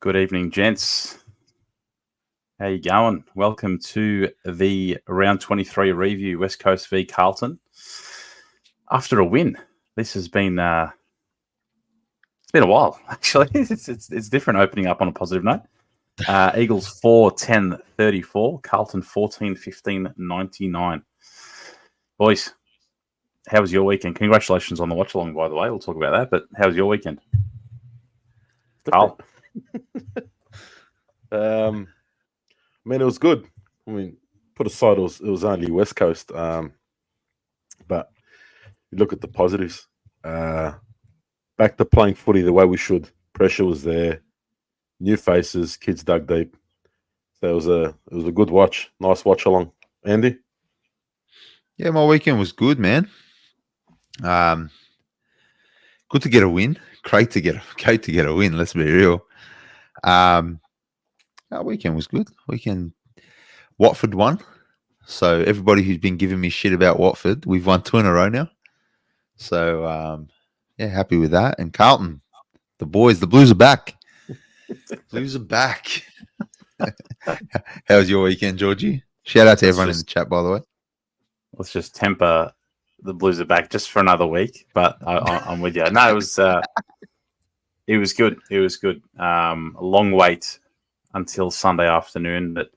Good evening, gents. How you going? Welcome to the round 23 review, West Coast v Carlton. After a win, this has been it's been a while actually. It's different opening up on a positive note. Eagles 4-10-34, Carlton 14-15-99. Boys, how was your weekend? Congratulations on the watch along, by the way. We'll talk about that. But how was your weekend, Carl? I mean, it was good. I mean, put aside it was only West Coast, but you look at the positives. Back to playing footy the way we should. Pressure was there, new faces, kids dug deep. So it was a good watch, nice watch along. Andy, yeah, my weekend was good, man. Good to get a win. Great to get a win. Let's be real. Our weekend was good. Watford won. So everybody who's been giving me shit about Watford, we've won 2 in a row now. So yeah, happy with that. And Carlton, the boys, the Blues are back. Blues are back. How was your weekend, Georgie? Shout out to everyone in the chat, by the way. Let's just temper the Blues are back just for another week, but I'm with you. No, it was good. It was good. A long wait until Sunday afternoon, but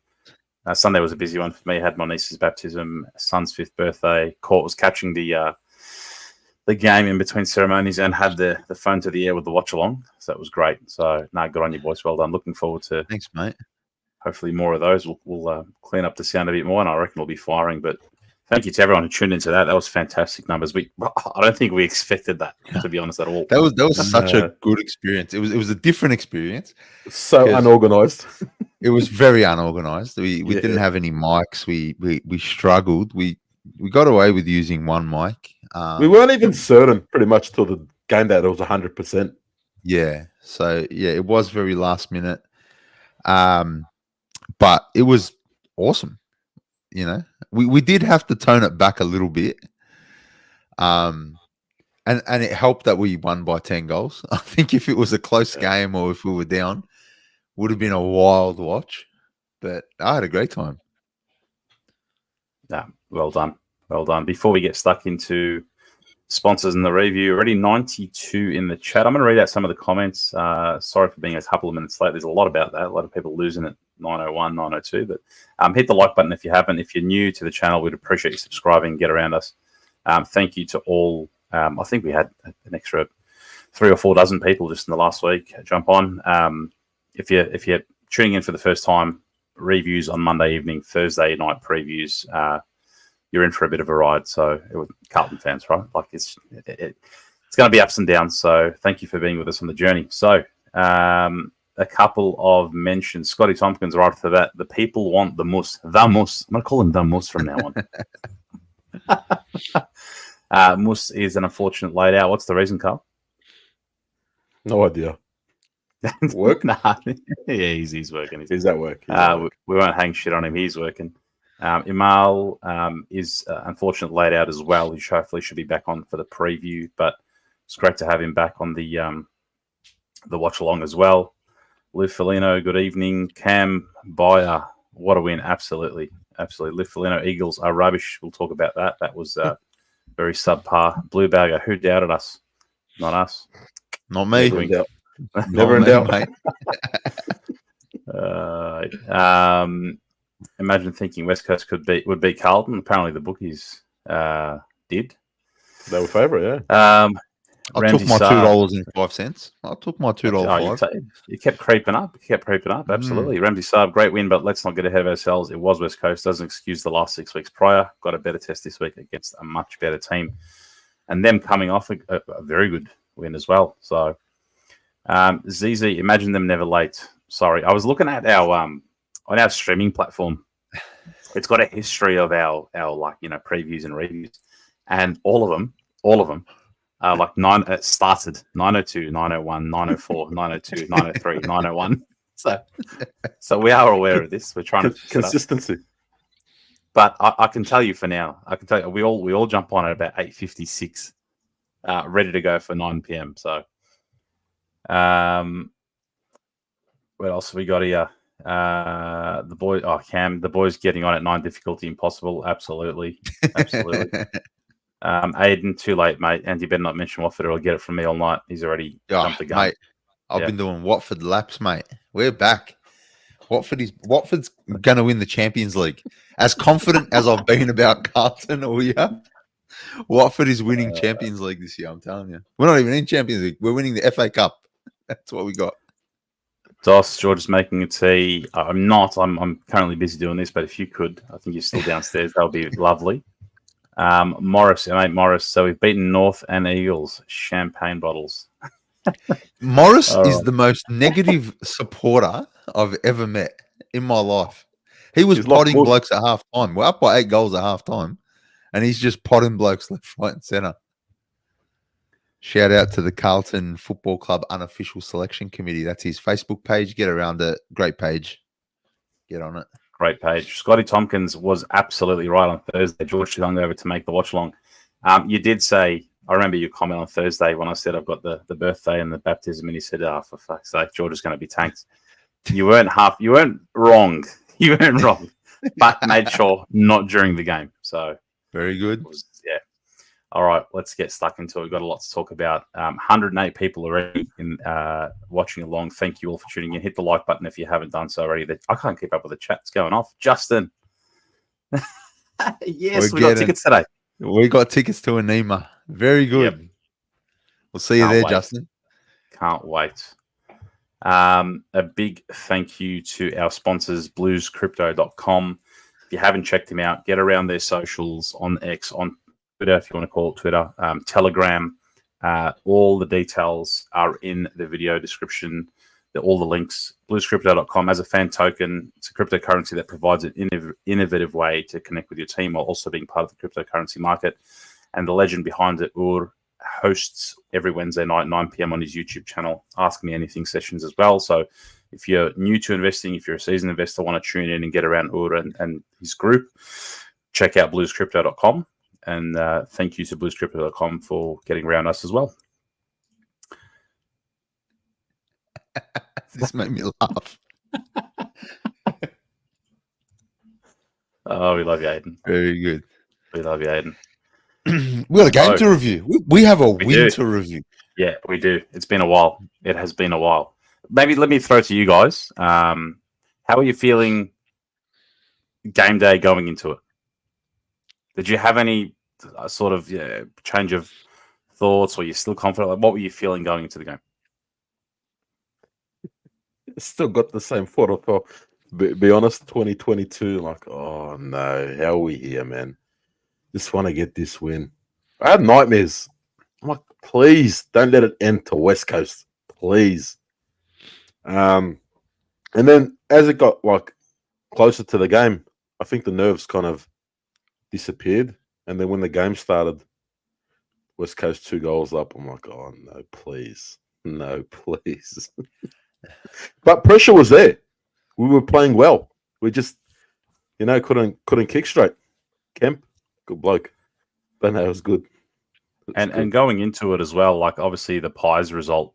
Sunday was a busy one for me. I had my niece's baptism, son's 5th birthday. Court was catching the game in between ceremonies and had the phone to the air with the watch along, so it was great. So, no, good on you, boys. Well done. Looking forward to thanks, mate. Hopefully more of those. We'll clean up the sound a bit more, and I reckon we'll be firing. But thank you to everyone who tuned into that. That was fantastic numbers. I don't think we expected that, to be honest, at all. That was such a good experience. It was a different experience. So unorganized. It was very unorganized. We didn't have any mics. We struggled. We got away with using one mic. We weren't even certain pretty much till the game that it was 100%. Yeah. So yeah, it was very last minute. But it was awesome. You know, we did have to tone it back a little bit. And it helped that we won by 10 goals. I think if it was a close game or if we were down, would have been a wild watch. But I had a great time. Yeah, well done. Well done. Before we get stuck into sponsors and the review, already 92 in the chat. I'm going to read out some of the comments. Sorry for being a couple of minutes late. There's a lot about that. A lot of people losing at 9:01, 9:02. But hit the like button if you haven't. If you're new to the channel, we'd appreciate you subscribing. Get around us. Thank you to all. I think we had an extra 3 or 4 dozen people just in the last week jump on. If you're tuning in for the first time, reviews on Monday evening, Thursday night previews. You're in for a bit of a ride. So Carlton fans, right? Like it's going to be ups and downs. So thank you for being with us on the journey. So a couple of mentions. Scotty Tompkins right for that. The people want the muss. The muss. I'm going to call him the muss from now on. Muss is an unfortunate late out. What's the reason, Carl? No idea. Work? Nah. Yeah, he's working. He's at work. We won't hang shit on him. He's working. Imal is unfortunate laid out as well. He hopefully should be back on for the preview, but it's great to have him back on the watch along as well. Liv Felino, good evening. Cam Byer, what a win! Absolutely. Liv Felino, Eagles are rubbish. We'll talk about that. That was very subpar. Blue Bagger, who doubted us? Not us. Not me. Never in doubt, mate. Imagine thinking West Coast would beat Carlton. Apparently, the bookies did. They were favourite, yeah. I took my $2.05. I took my $2.05. You kept creeping up. Absolutely. Ramsey Saab, great win, but let's not get ahead of ourselves. It was West Coast. Doesn't excuse the last 6 weeks prior. Got a better test this week against a much better team. And them coming off a very good win as well. So, ZZ, imagine them never late. Sorry. I was looking at our on our streaming platform. It's got a history of our previews and reviews. And all of them like it started 9:02, 9:01, 9:04, 9:02, 9:03, 9:01. So we are aware of this. We're trying to consistency. But I can tell you for now. I can tell you we all jump on at about 8:56, ready to go for 9 p.m. So, What else have we got here? The boy, Cam, the boys getting on at 9 difficulty impossible. Absolutely. Aiden, too late, mate. And you better not mention Watford or I'll get it from me all night. He's already jumped the gun. Mate, I've been doing Watford laps, mate. We're back. Watford's going to win the Champions League. As confident as I've been about Carlton all year, Watford is winning Champions League this year, I'm telling you. We're not even in Champions League. We're winning the FA Cup. That's what we got. Dos, George is making a tea. I'm not. I'm currently busy doing this, but if you could, I think you're still downstairs. That would be lovely. Morris, mate, Morris. So we've beaten North and Eagles. Champagne bottles. Morris is the most negative supporter I've ever met in my life. He was potting blokes at half time. We're up by 8 goals at half time, and he's just potting blokes left, right, and centre. Shout out to the Carlton Football Club Unofficial Selection Committee. That's his Facebook page. Get around it. Great page. Get on it. Great page. Scotty Tompkins was absolutely right on Thursday. George hung over to make the watch along. You did say, I remember your comment on Thursday when I said I've got the birthday and the baptism, and he said, for fuck's sake, George is going to be tanked. You weren't wrong. You weren't wrong, but made sure not during the game. So very good. Yeah. All right, let's get stuck into it. We've got a lot to talk about. 108 people already watching along. Thank you all for tuning in. Hit the like button if you haven't done so already. I can't keep up with the chat. It's going off. Justin. Yes, we got tickets today. We got tickets to Anima. Very good. Yep. We'll see you there, Justin. Can't wait. A big thank you to our sponsors, BluesCrypto.com. If you haven't checked them out, get around their socials on X, on Twitter, if you want to call it Twitter, Telegram. All the details are in the video description. All the links. BluesCrypto.com as a fan token. It's a cryptocurrency that provides an innovative way to connect with your team while also being part of the cryptocurrency market. And the legend behind it, Ur, hosts every Wednesday night, 9 p.m. on his YouTube channel, Ask Me Anything sessions as well. So if you're new to investing, if you're a seasoned investor, want to tune in and get around Ur and his group, check out BluesCrypto.com. And thank you to BluesCrypto.com for getting around us as well. This made me laugh. Oh, we love you, Aiden. Very good. We love you, Aiden. We got a game to review. We have a win to review. Yeah, we do. It's been a while. It has been a while. Maybe let me throw it to you guys. How are you feeling game day going into it? Did you have any sort of change of thoughts, or you're still confident? Like, what were you feeling going into the game? Still got the same thought of, be honest, 2022, like, oh no, how are we here, man? Just want to get this win. I had nightmares. I'm like, please don't let it end to West Coast, please. And then as it got like closer to the game, I think the nerves kind of disappeared. And then when the game started, West Coast 2 goals up. I'm like, oh no, please, no, please. But pressure was there. We were playing well. We just, couldn't kick straight. Kemp, good bloke. Don't know, it was good. And going into it as well, like obviously the Pies result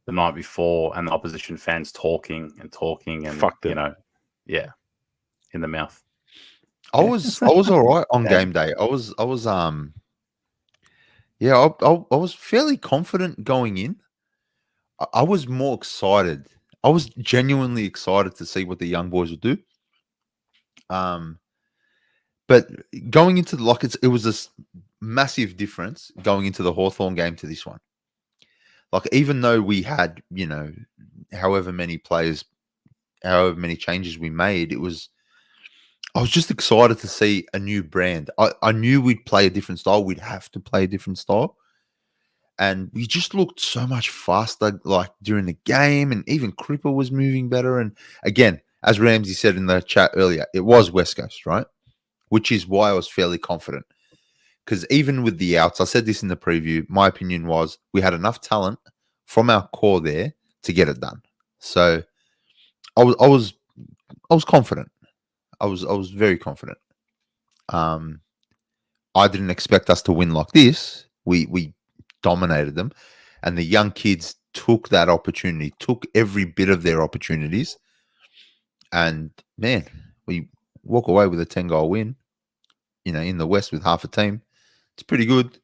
the night before, and the opposition fans talking and in the mouth. I was all right on game day. I was fairly confident going in. I was more excited. I was genuinely excited to see what the young boys would do. But going into it was this massive difference going into the Hawthorn game to this one. Like, even though we had, however many players, however many changes we made, I was just excited to see a new brand. I knew we'd play a different style. We'd have to play a different style. And we just looked so much faster, like, during the game, and even Cripper was moving better. And again, as Ramsey said in the chat earlier, it was West Coast, right? Which is why I was fairly confident. Because even with the outs, I said this in the preview, my opinion was we had enough talent from our core there to get it done. So I was confident. I was very confident. I didn't expect us to win like this. We dominated them, and the young kids took that opportunity, took every bit of their opportunities, and man, we walk away with a 10-goal win. In the West with half a team, it's pretty good.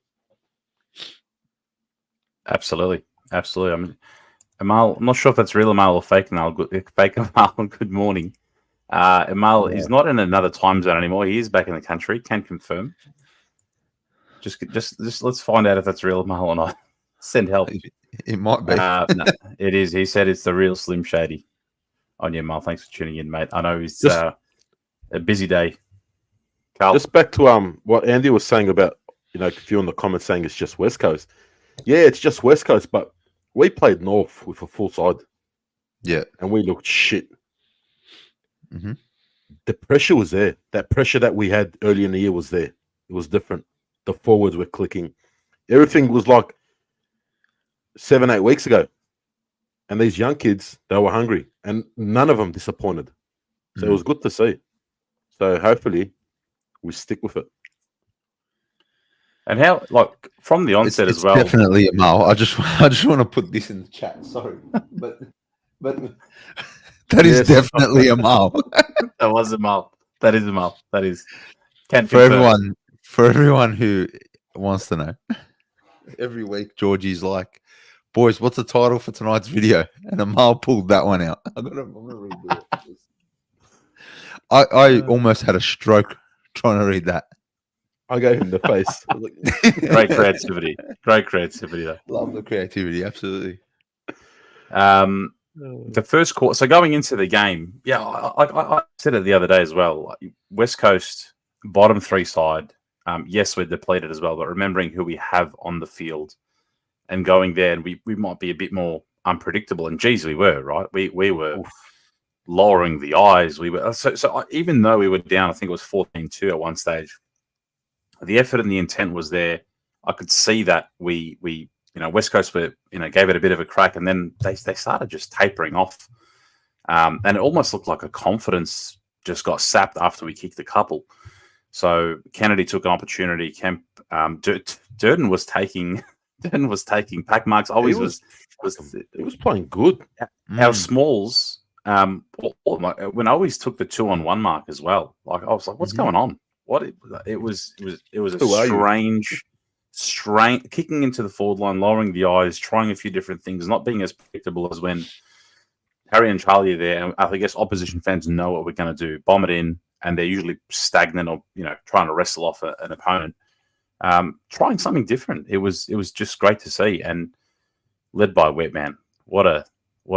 Absolutely. I mean, Amal, I'm not sure if that's real Amal or fake Amal. Fake Amal. Good morning. Amal is not in another time zone anymore. He is back in the country. Can confirm. Just let's find out if that's real Amal or not. Send help. It might be. No, it is. He said it's the real Slim Shady. On you, Amal. Thanks for tuning in, mate. I know it's a busy day. Carl. Just back to what Andy was saying about, a few in the comments saying it's just West Coast. Yeah, it's just West Coast, but we played North with a full side. Yeah. And we looked shit. Mm-hmm. The pressure was there. That pressure that we had early in the year was there. It was different. The forwards were clicking. Everything was like 7-8 weeks ago. And these young kids, they were hungry. And none of them disappointed. So it was good to see. So hopefully we stick with it. And how, from the onset it's as well. Definitely Amal. I just want to put this in the chat. Sorry, but that is definitely Amal. That was Amal. That is Amal. That is. For everyone who wants to know, every week Georgie's like, "Boys, what's the title for tonight's video?" And Amal pulled that one out. I'm gonna redo it. I almost had a stroke trying to read that. I gave him the face. Great creativity. Though. Love the creativity. Absolutely. The first quarter. So going into the game, I said it the other day as well. West Coast bottom three side. Yes, we're depleted as well, but remembering who we have on the field and going there, and we might be a bit more unpredictable. And geez, we were right. We were lowering the eyes. We were so even though we were down, I think it was 14-2 at one stage. The effort and the intent was there. I could see that we West Coast were gave it a bit of a crack, and then they started just tapering off, and it almost looked like a confidence just got sapped after we kicked a couple. So Kennedy took an opportunity. Kemp, Durden was taking pack marks. Always he was playing good. Our smalls, when I always took the 2-on-1 mark as well. Like I was like, what's going on? What it was a strange kicking into the forward line, lowering the eyes, trying a few different things, not being as predictable as when Harry and Charlie are there. And I guess opposition fans know what we're going to do: bomb it in, and they're usually stagnant or trying to wrestle off an opponent. Trying something different. It was just great to see, and led by Wetman. What a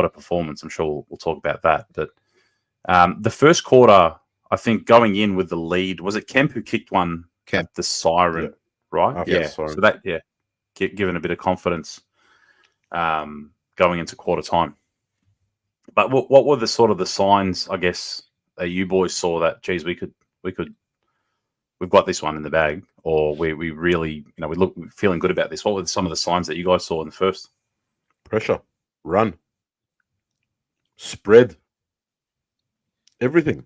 performance! I'm sure we'll talk about that. But the first quarter, I think going in with the lead, was it Kemp who kicked one at the siren, right? Yeah. So that, given a bit of confidence going into quarter time. But what were the sort of the signs, I guess, that you boys saw that, geez, we've got this one in the bag, or we really, we look feeling good about this? What were some of the signs that you guys saw in the first? Pressure, run, spread, everything.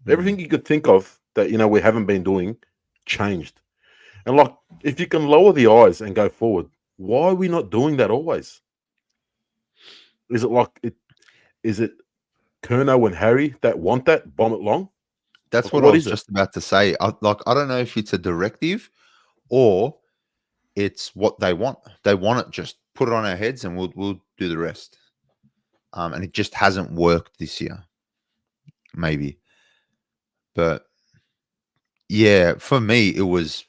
Everything you could think of that, we haven't been doing changed. And if you can lower the eyes and go forward, why are we not doing that always? Is it Kerno and Harry that want that bomb it long? That's what I was just about to say. I don't know if it's a directive or it's what they want. They want it, just put it on our heads and we'll do the rest. And it just hasn't worked this year. Maybe. But yeah, for me, it was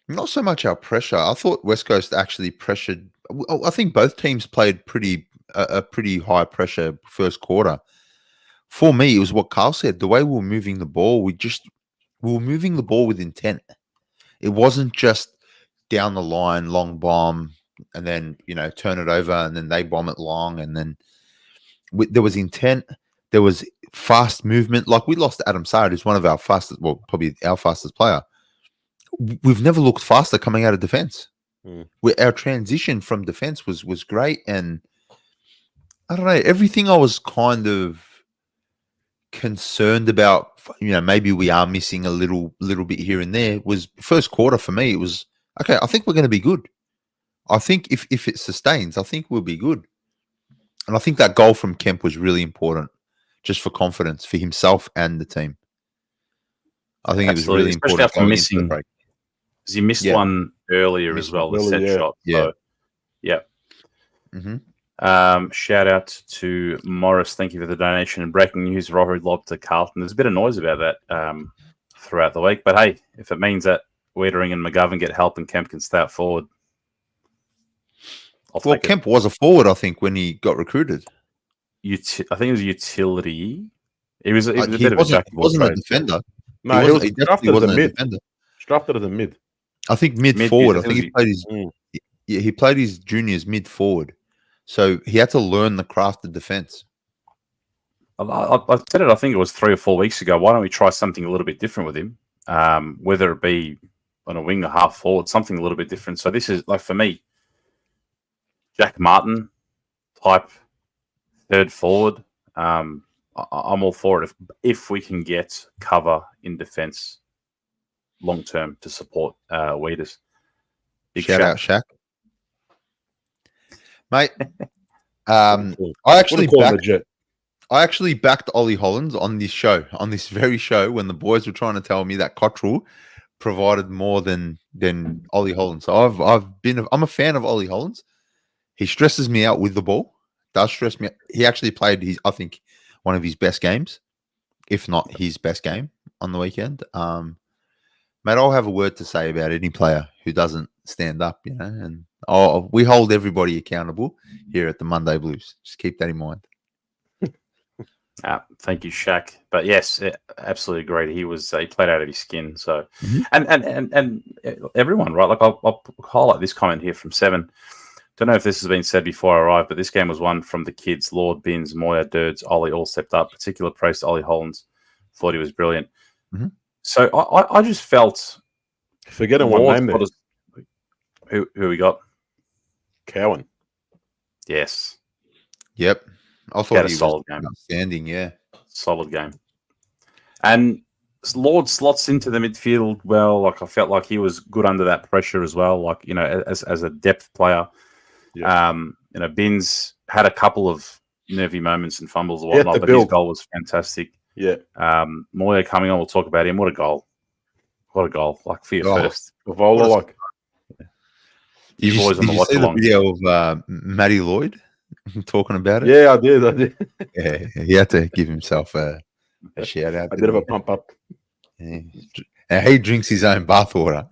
not so much our pressure. I thought West Coast actually pressured. I think both teams played a pretty high pressure first quarter. For me, it was what Carl said. The way we were moving the ball, we were moving the ball with intent. It wasn't just down the line, long bomb, and then turn it over, and then they bomb it long, and then there was intent. There was fast movement. Like we lost Adam Sayed, who's one of our fastest, well, probably our fastest player. We've never looked faster coming out of defense. Our transition from defense was great, and I don't know, everything I was kind of concerned about, maybe we are missing a little bit here and there, was first quarter for me. It was okay. I think we're going to be good. I think if it sustains, I think we'll be good. And I think that goal from Kemp was really important, just for confidence for himself and the team. I think it was really especially important after going into the missing. break. Because he missed one earlier as well, the set shot. Yeah. So, yeah. Mm-hmm. Shout out to Morris. Thank you for the donation. And breaking news: Robert lobbed to Carlton. There's a bit of noise about that throughout the week, but hey, if it means that Wiedering and McGovern get help and Kemp can start forward, Well, Kemp was a forward, I think, when he got recruited. I think it was utility. He was a bit of a He wasn't a trade. defender. No, he definitely wasn't a defender. Drafted as a mid. I think mid forward. I think he played his. Yeah, he played his juniors mid forward, so he had to learn the craft of defense. I said it. I think it was 3 or 4 weeks ago. Why don't we try something a little bit different with him? Whether it be on a wing or half forward, something a little bit different. So this is like for me, Jack Martin type third forward. I'm all for it if we can get cover in defense long term to support Wieders. Shout out Shaq, mate. I actually backed Ollie Hollands on this very show, when the boys were trying to tell me that Cottrell provided more than Ollie Hollands. So I'm a fan of Ollie Hollands. He stresses me out with the ball. Does stress me out. He actually played I think one of his best games, if not his best game on the weekend. Mate, I'll have a word to say about any player who doesn't stand up, and we hold everybody accountable here at the Monday Blues. Just keep that in mind. Thank you, Shaq. But yes, absolutely agreed. He played out of his skin. So, and everyone, right? Like I'll highlight this comment here from Seven. Don't know if this has been said before I arrived, but this game was won from the kids. Lord, Binns, Moya, Dirds, Ollie all stepped up. Particular praise to Ollie Hollands. Thought he was brilliant. Mm-hmm. So I just felt forgetting one name there. Who we got? Cowan. Yes. Yep. I thought he solid was game. Outstanding, yeah. Solid game. And Lord slots into the midfield well. Like I felt like he was good under that pressure as well. Like, as a depth player. Yeah. Binns had a couple of nervy moments and fumbles and whatnot, but his goal was fantastic. Yeah. Moya coming on, we'll talk about him. What a goal. What a goal. Like for your first. Vola, like. Did you see the video of Matty Lloyd talking about it? Yeah, I did. Yeah, he had to give himself a shout out. A bit of a pump up. Yeah. And he drinks his own bathwater.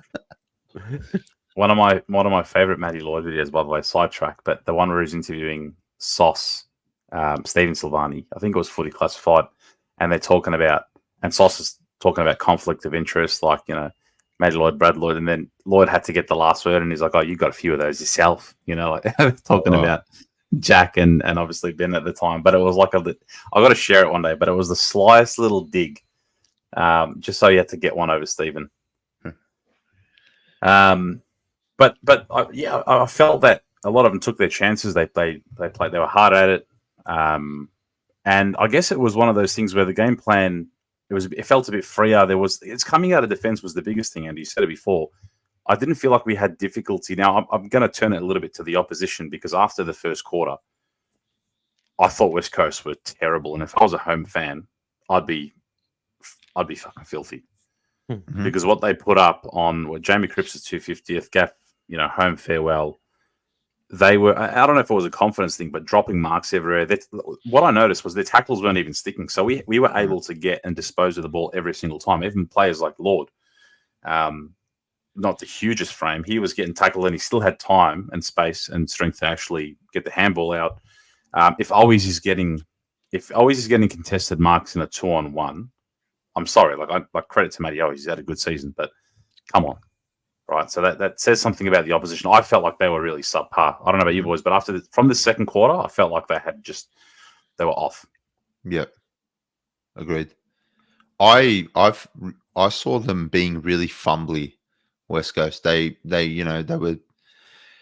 One of my favorite Matty Lloyd videos, by the way, sidetrack, but the one where he's interviewing Sauce, Stephen Silvani, I think it was Footy Classified, and they're talking about, and Sauce is talking about conflict of interest, like, Matty Lloyd, Brad Lloyd, and then Lloyd had to get the last word, and he's like, "Oh, you got a few of those yourself," like talking about Jack and obviously Ben at the time. But it was like I got to share it one day, but it was the slyest little dig, just so you had to get one over Stephen. But I felt that a lot of them took their chances. They played. They were hard at it, and I guess it was one of those things where the game plan. It felt a bit freer. It's coming out of defense was the biggest thing, and you said it before. I didn't feel like we had difficulty. Now I'm going to turn it a little bit to the opposition, because after the first quarter, I thought West Coast were terrible, and if I was a home fan, I'd be fucking filthy, because what they put up on Jamie Cripps' 250th Gaff, home farewell. They were, I don't know if it was a confidence thing, but dropping marks everywhere. What I noticed was their tackles weren't even sticking. So we were able to get and dispose of the ball every single time. Even players like Lord, not the hugest frame, he was getting tackled and he still had time and space and strength to actually get the handball out. If Always is getting contested marks in a 2-on-1, I'm sorry, like credit to Matty Always, he's had a good season, but come on. Right, so that says something about the opposition. I felt like they were really subpar. I don't know about you boys, but from the second quarter, I felt like they were off. Yep, agreed. I saw them being really fumbly, West Coast. They were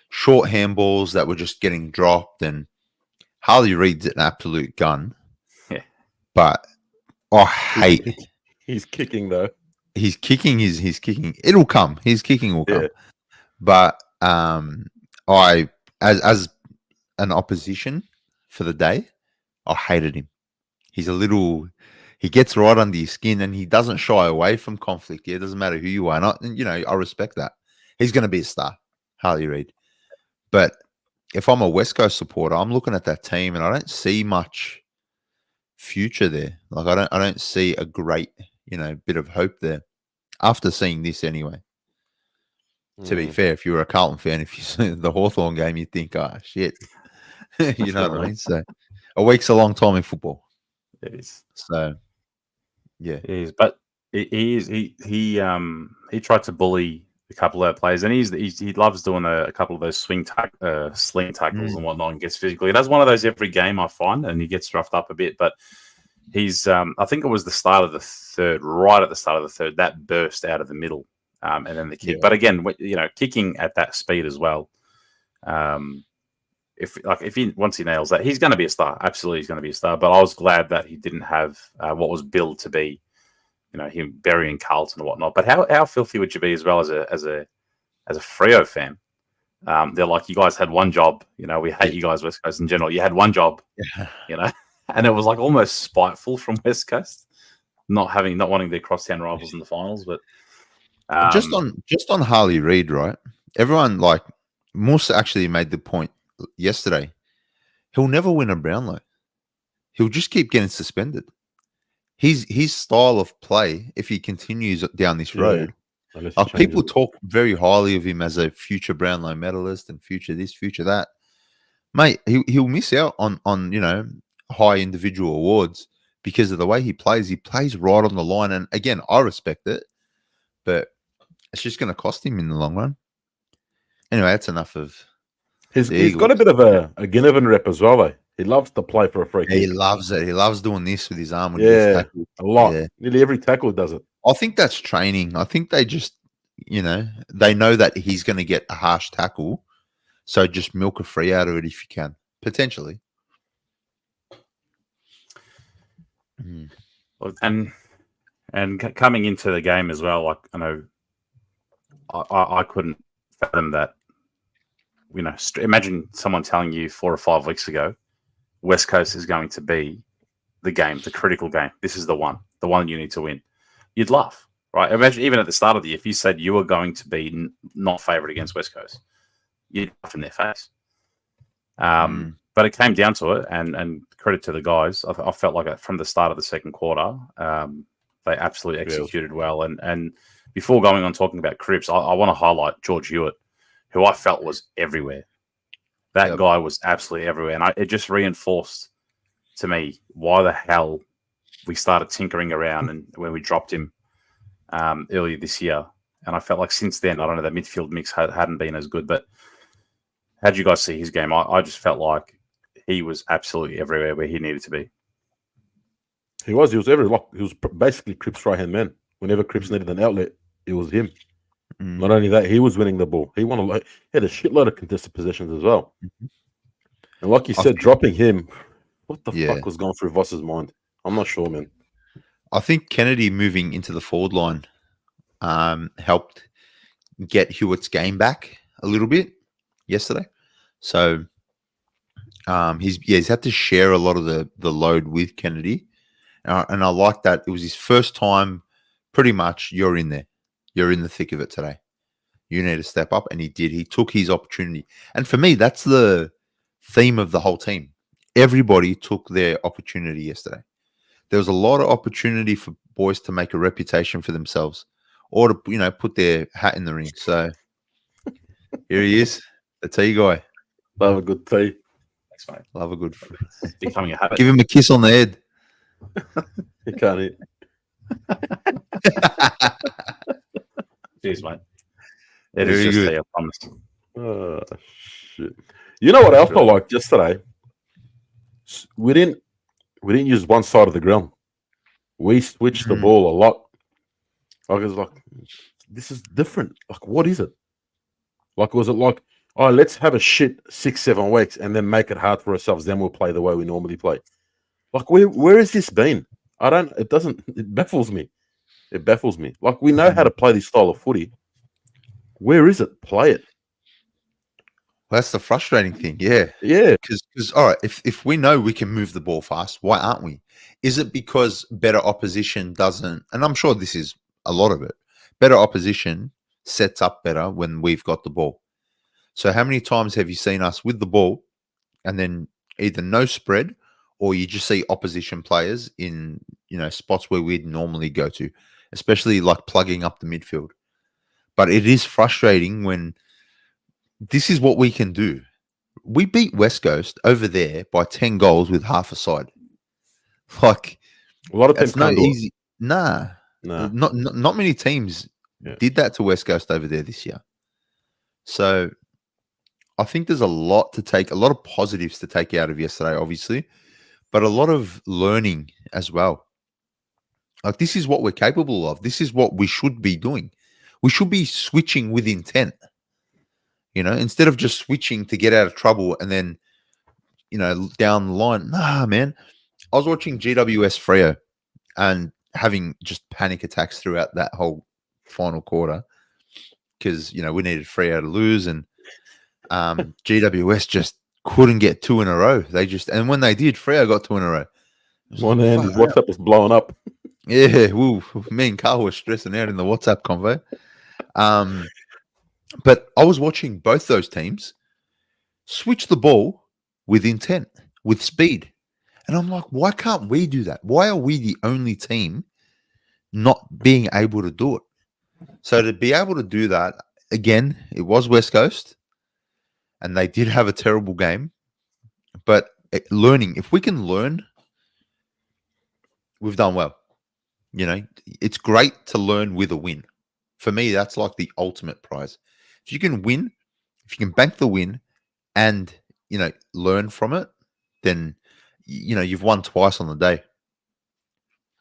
short handballs that were just getting dropped, and Harley Reid's an absolute gun. Yeah, but I hate. He's kicking though. He's kicking. It'll come. His kicking will come. Yeah. But as an opposition for the day, I hated him. He gets right under your skin, and he doesn't shy away from conflict. Yeah, it doesn't matter who you are. And I respect that. He's going to be a star, Harley Reid. But if I'm a West Coast supporter, I'm looking at that team, and I don't see much future there. Like I don't see a great, bit of hope there. After seeing this, anyway. To be fair, if you were a Carlton fan, if you see the Hawthorn game, you'd think, oh, shit. You know what I mean? So a week's a long time in football. It is. So, yeah. It is. But he tried to bully a couple of players, and he loves doing a couple of those sling tackles and whatnot, and gets physically. He does one of those every game, I find, and he gets roughed up a bit. But he's, I think it was the start of the third, right at the start of the third, that burst out of the middle. And then the kick. Yeah. But again, kicking at that speed as well. Once he nails that, he's going to be a star. Absolutely, he's going to be a star. But I was glad that he didn't have what was billed to be, him burying Carlton and whatnot. But how filthy would you be as well as a Freo fan? They're like, you guys had one job. We hate you guys, West Coast in general. You had one job. And it was like almost spiteful from West Coast, not wanting their crosstown rivals in the finals, but. Just on Harley Reid, right? Everyone Moose actually made the point yesterday. He'll never win a Brownlow. He'll just keep getting suspended. His style of play, if he continues down this road, people talk very highly of him as a future Brownlow medalist and future this, future that. Mate, he'll miss out on high individual awards because of the way he plays. He plays right on the line, and again, I respect it, but it's just going to cost him in the long run. Anyway, that's enough of. He's got a bit of a Ginnivan rep as well, though. He loves to play for a free kick. He loves it. He loves doing this with his arm. When a lot. Yeah. Nearly every tackle does it. I think that's training. I think they just, they know that he's going to get a harsh tackle, so just milk a free out of it if you can, potentially. And coming into the game as well, I know I couldn't fathom that. Imagine someone telling you 4 or 5 weeks ago, West Coast is going to be the game, the critical game. This is the one you need to win. You'd laugh, right? Imagine even at the start of the year, if you said you were going to be not favourite against West Coast, you'd laugh in their face. But it came down to it, and credit to the guys. I felt like from the start of the second quarter, they absolutely executed well. And before going on talking about Cripps, I want to highlight George Hewitt, who I felt was everywhere. That guy was absolutely everywhere. And it just reinforced to me why the hell we started tinkering around and when we dropped him earlier this year. And I felt like since then, I don't know, the midfield mix hadn't been as good. But how did you guys see his game? I just felt like he was absolutely everywhere where he needed to be. He was everywhere. He was basically Cripps' right-hand man. Whenever Cripps needed an outlet, it was him. Not only that, he was winning the ball. He had a shitload of contested possessions as well. And like you said, dropping him, what the fuck was going through Voss's mind? I'm not sure, man. I think Kennedy moving into the forward line helped get Hewitt's game back a little bit yesterday. So he's had to share a lot of the load with Kennedy. And I like that. It was his first time, pretty much, you're in there. You're in the thick of it today. You need to step up. And he did. He took his opportunity. And for me, that's the theme of the whole team. Everybody took their opportunity yesterday. There was a lot of opportunity for boys to make a reputation for themselves or to, put their hat in the ring. So here he is, the tea guy. Love a good tea. Thanks, mate. Love a good. It's becoming a habit. Give him a kiss on the head. He can't eat. Cheers, mate. It is just tea, I promise. Oh, shit. You know what else I liked yesterday? We didn't use one side of the ground. We switched the ball a lot. I was like, this is different. Like, what is it? Like, was it like, oh, let's have a shit 6-7 weeks and then make it hard for ourselves. Then we'll play the way we normally play. Like, where has this been? It baffles me. It baffles me. Like, we know how to play this style of footy. Where is it? Play it. That's the frustrating thing. Yeah. Yeah. Because all right, if we know we can move the ball fast, why aren't we? Is it because better opposition doesn't? And I'm sure this is a lot of it. Better opposition sets up better when we've got the ball. So how many times have you seen us with the ball and then either no spread or you just see opposition players in spots where we'd normally go to, especially like plugging up the midfield. But it is frustrating when this is what we can do. We beat West Coast over there by 10 goals with half a side. Like, A lot of teams it's not can't do it. easy. Nah. Nah. Not many teams did that to West Coast over there this year. So I think there's a lot of positives to take out of yesterday, obviously, but a lot of learning as well. Like, this is what we're capable of. This is what we should be doing. We should be switching with intent. Instead of just switching to get out of trouble and then, down the line. Nah, man. I was watching GWS Freo and having just panic attacks throughout that whole final quarter because, we needed Freo to lose and GWS just couldn't get 2 in a row. And when they did, Freo got 2 in a row. One hand, his WhatsApp was blowing up. Yeah, me and Carl were stressing out in the WhatsApp convo. But I was watching both those teams switch the ball with intent, with speed. And I'm like, why can't we do that? Why are we the only team not being able to do it? So to be able to do that, again, it was West Coast, and they did have a terrible game. But learning, if we can learn, we've done well. It's great to learn with a win. For me, that's like the ultimate prize. If you can win, if you can bank the win and, learn from it, then, you've won twice on the day.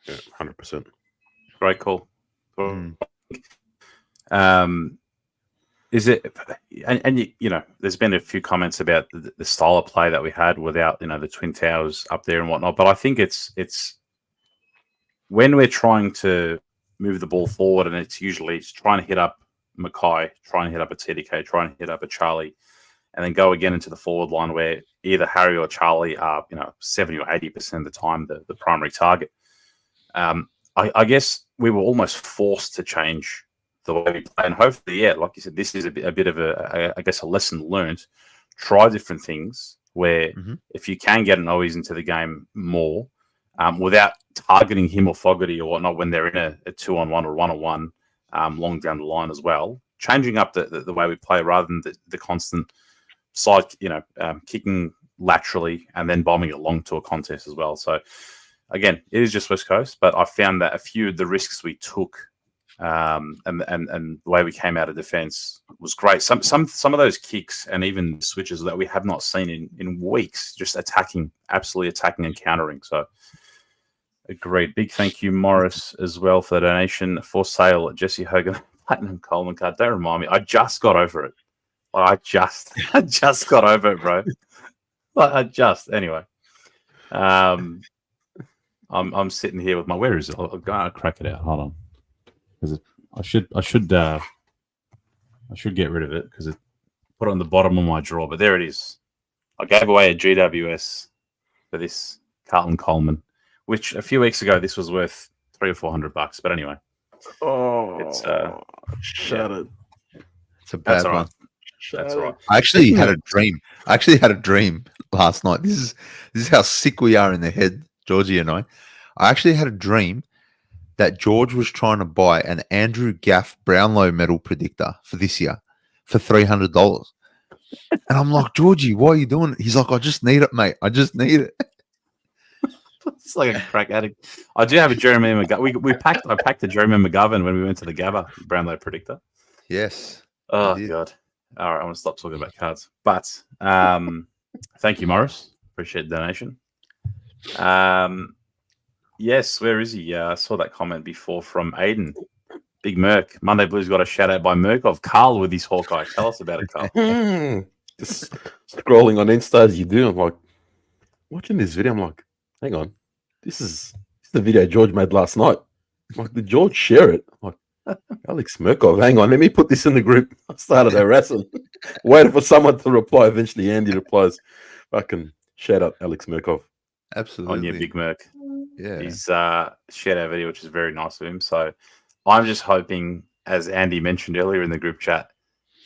Yeah, 100%. Great call. Is it, and there's been a few comments about the style of play that we had without, the Twin Towers up there and whatnot. But I think it's when we're trying to move the ball forward, and it's usually trying to hit up Mackay, trying to hit up a TDK, trying to hit up a Charlie, and then go again into the forward line where either Harry or Charlie are, 70 or 80% of the time the primary target. I guess we were almost forced to change the way we play, and hopefully, like you said, this is a bit of a lesson learned. Try different things where if you can get an Owies into the game more without targeting him or Fogarty or whatnot when they're in a 2-on-1 or 1-on-1 long down the line as well, changing up the way we play rather than the constant side, kicking laterally and then bombing it long to a contest as well. So again, it is just West Coast, but I found that a few of the risks we took and the way we came out of defense was great. Some of those kicks and even switches that we have not seen in weeks, just absolutely attacking and countering. So agreed. Big thank you, Morris, as well, for the donation. For sale at Jesse Hogan Platinum Coleman card. Don't remind me. I just got over it. I just got over it, bro. Anyway. I'm sitting here with my. Where is it? I'll go crack it out. Hold on, because I should get rid of it because it put it on the bottom of my drawer. But there it is. I gave away a GWS for this Carlton Coleman, which a few weeks ago this was worth $300 or $400. But anyway, it's shut it. It's a bad one. Right. That's all right. I actually had a dream. Last night. This is how sick we are in the head, Georgie and I. I actually had a dream that George was trying to buy an Andrew Gaff Brownlow medal predictor for this year for $300. And I'm like, Georgie, why are you doing it? He's like, I just need it, mate. I just need it. It's like a crack addict. I do have a Jeremy McGovern. I packed a Jeremy McGovern when we went to the Gabba Brownlow predictor. Yes. Oh, God. All right, I want to stop talking about cards. But thank you, Morris. Appreciate the donation. Yes, where is he? I saw that comment before from Aiden. Big Merc. Monday Blues got a shout out by Merkov. Carl with his Hawkeye. Tell us about it, Carl. Just scrolling on Insta as you do. I'm like, watching this video. I'm like, hang on. This is the video George made last night. I'm like, did George share it? I'm like, Alex Murkov, hang on, let me put this in the group. I started harassing. Waiting for someone to reply. Eventually, Andy replies. Fucking shout out Alex Murkov. Absolutely. On your Big Merc. Yeah. He's shared our video, which is very nice of him. So I'm just hoping, as Andy mentioned earlier in the group chat,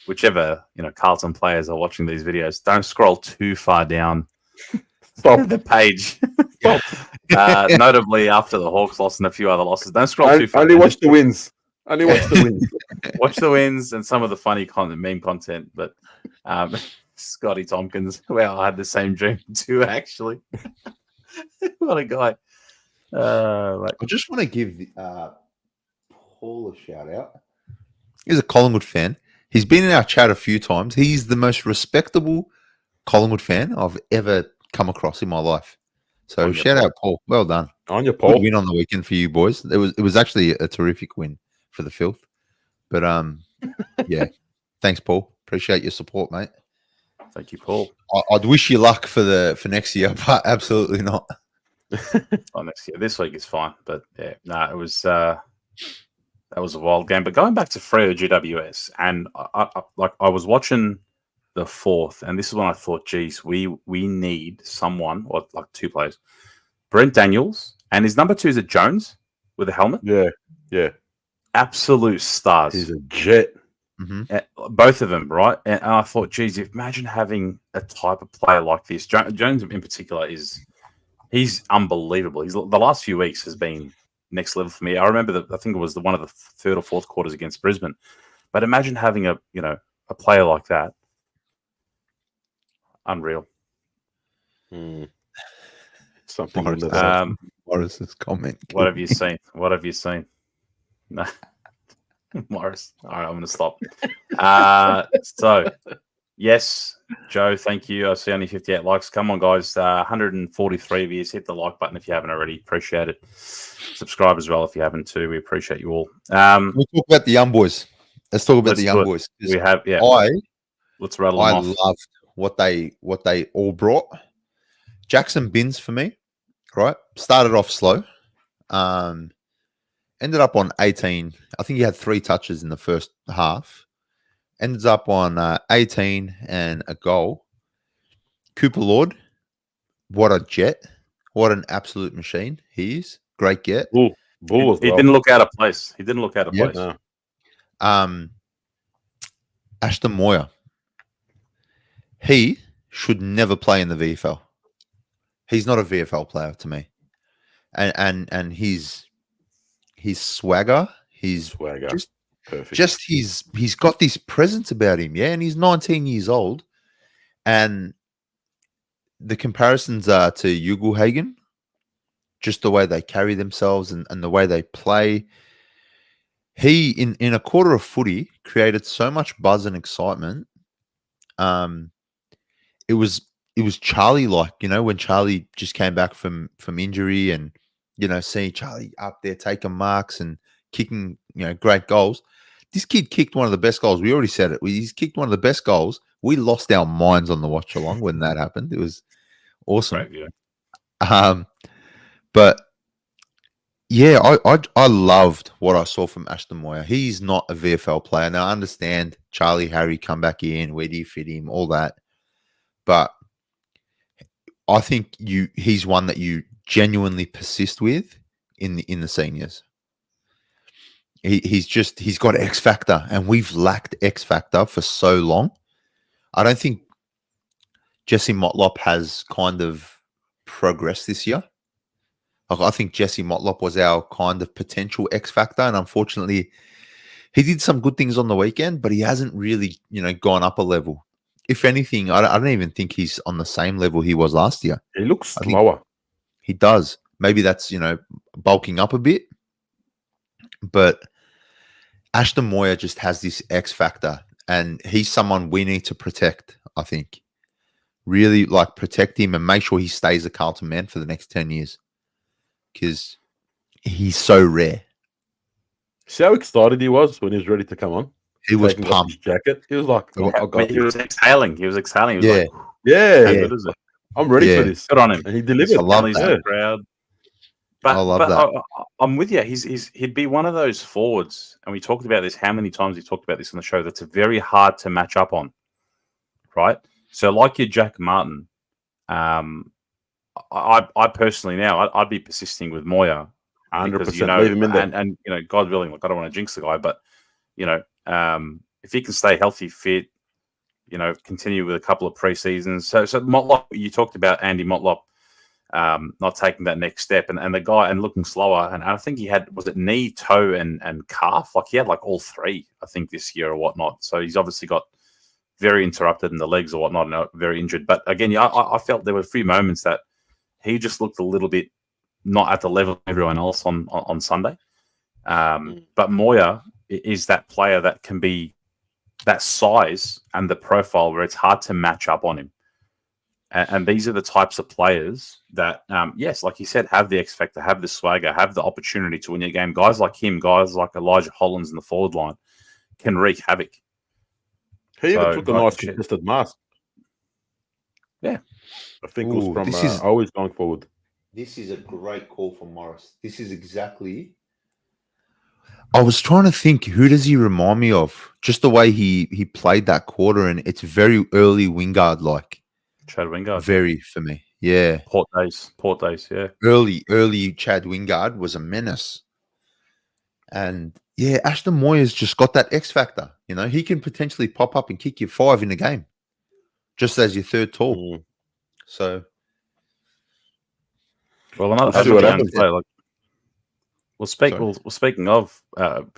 whichever Carlton players are watching these videos, don't scroll too far down the page. Notably after the Hawks loss and a few other losses. Don't scroll too far. Only watch the wins. Only watch the wins. Watch the wins and some of the funny meme content. But Scotty Tompkins, well, I had the same dream too, actually. What a guy. I just want to give Paul a shout out. He's a Collingwood fan. He's been in our chat a few times. He's the most respectable Collingwood fan I've ever come across in my life. So shout out, Paul. Well done. On your Paul. Good win on the weekend for you boys. It was actually a terrific win for the Filth. But yeah. Thanks, Paul. Appreciate your support, mate. Thank you, Paul. I'd wish you luck for next year, but absolutely not. Next year. This week is fine, but yeah, it was that was a wild game. But going back to Freo GWS, and I was watching the fourth, and this is when I thought, geez, we need someone, or like two players, Brent Daniels, and his number 2 is at Jones with a helmet. Yeah. Absolute stars. He's a jet. Mm-hmm. Both of them, right? And I thought, geez, imagine having a type of player like this. Jones in particular he's unbelievable. The last few weeks has been next level for me. I remember I think it was one of the third or fourth quarters against Brisbane. But imagine having a player like that. Unreal. Something Morris's comment. What have you seen? What have you seen? No. Morris. All right, I'm going to stop. So, yes, Joe, thank you. I see only 58 likes. Come on, guys. 143 of you. Hit the like button if you haven't already. Appreciate it. Subscribe as well if you haven't too. We appreciate you all. We'll talk about the young boys. Let's talk about the young boys. We have, yeah. Let's rattle them off. I loved what they all brought. Jackson Binns for me, right? Started off slow. Ended up on 18. I think he had 3 touches in the first half. Ends up on 18 and a goal. Cooper Lord, what a jet. What an absolute machine he is. Great get. Bull he didn't look out of place. No. Ashton Moyer. He should never play in the VFL. He's not a VFL player to me. And his swagger, his swagger. Perfect. Just he's got this presence about him, yeah, and he's 19 years old. And the comparisons are to Ugelhagen, just the way they carry themselves and the way they play. He, in a quarter of footy, created so much buzz and excitement. It was Charlie-like, when Charlie just came back from injury and, seeing Charlie up there taking marks and kicking, great goals. This kid kicked one of the best goals. We already said it. He's kicked one of the best goals. We lost our minds on the watch along when that happened. It was awesome. Right, yeah. But yeah, I loved what I saw from Ashton Moyer. He's not a VFL player. Now I understand Charlie Harry come back in. Where do you fit him? All that. But I think he's one that you genuinely persist with in the seniors. He's got X factor, and we've lacked X factor for so long. I don't think Jesse Motlop has kind of progressed this year. I think Jesse Motlop was our kind of potential X factor, and unfortunately, he did some good things on the weekend, but he hasn't really, gone up a level. If anything, I don't even think he's on the same level he was last year. He looks slower. He does. Maybe that's, bulking up a bit. But Ashton Moyer just has this X factor, and he's someone we need to protect, I think. Really, protect him and make sure he stays a Carlton man for the next 10 years. Because he's so rare. See how excited he was when he was ready to come on? He was pumped. His jacket. He was like, he was exhaling. He was exhaling. He was like, yeah. I'm ready for this. Good on him. And he delivered. I love that crowd. I love that. I'm with you. He'd be one of those forwards, and we talked about this. How many times we talked about this on the show? That's very hard to match up on, right? So, like your Jack Martin, I personally now I'd be persisting with Moya 100%. Leave him in there. and God willing, like I don't want to jinx the guy, but if he can stay healthy, fit, continue with a couple of preseasons. So Motlop, you talked about Andy Motlop not taking that next step, and the guy and looking slower. And I think he had, was it knee, toe, and calf? Like he had like all three, I think, this year or whatnot. So he's obviously got very interrupted in the legs or whatnot, and very injured. But again, I felt there were a few moments that he just looked a little bit not at the level of everyone else on Sunday. But Moya is that player that can be that size and the profile where it's hard to match up on him. And these are the types of players that, yes, like you said, have the X factor, have the swagger, have the opportunity to win your game. Guys like him, guys like Elijah Hollins in the forward line can wreak havoc. He even took a nice contested mask. Yeah. I think it was from always going forward. This is a great call from Morris. This is exactly... I was trying to think, who does he remind me of? Just the way he played that quarter, and it's very early Wingard-like. Chad Wingard. Very, for me. Yeah. Port days, yeah. Early Chad Wingard was a menace. And, yeah, Ashton Moyer's just got that X factor. He can potentially pop up and kick you 5 in a game, just as your third tall. So... Well, another young player, speaking of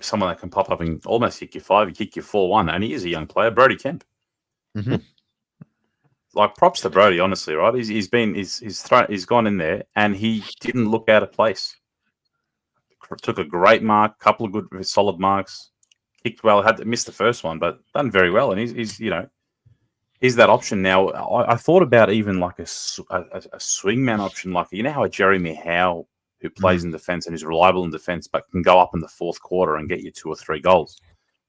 someone that can pop up and almost kick you 5, kick you 4-1, and he is a young player, Brody Kemp. Mm-hmm. Like, props to Brody, honestly, right? He's gone in there and he didn't look out of place. Took a great mark, couple of good solid marks, kicked well, had to miss the first one, but done very well. And he's that option now. I thought about even like a swingman option, like how a Jeremy Howe, who plays in defence and is reliable in defence, but can go up in the fourth quarter and get you 2 or 3 goals.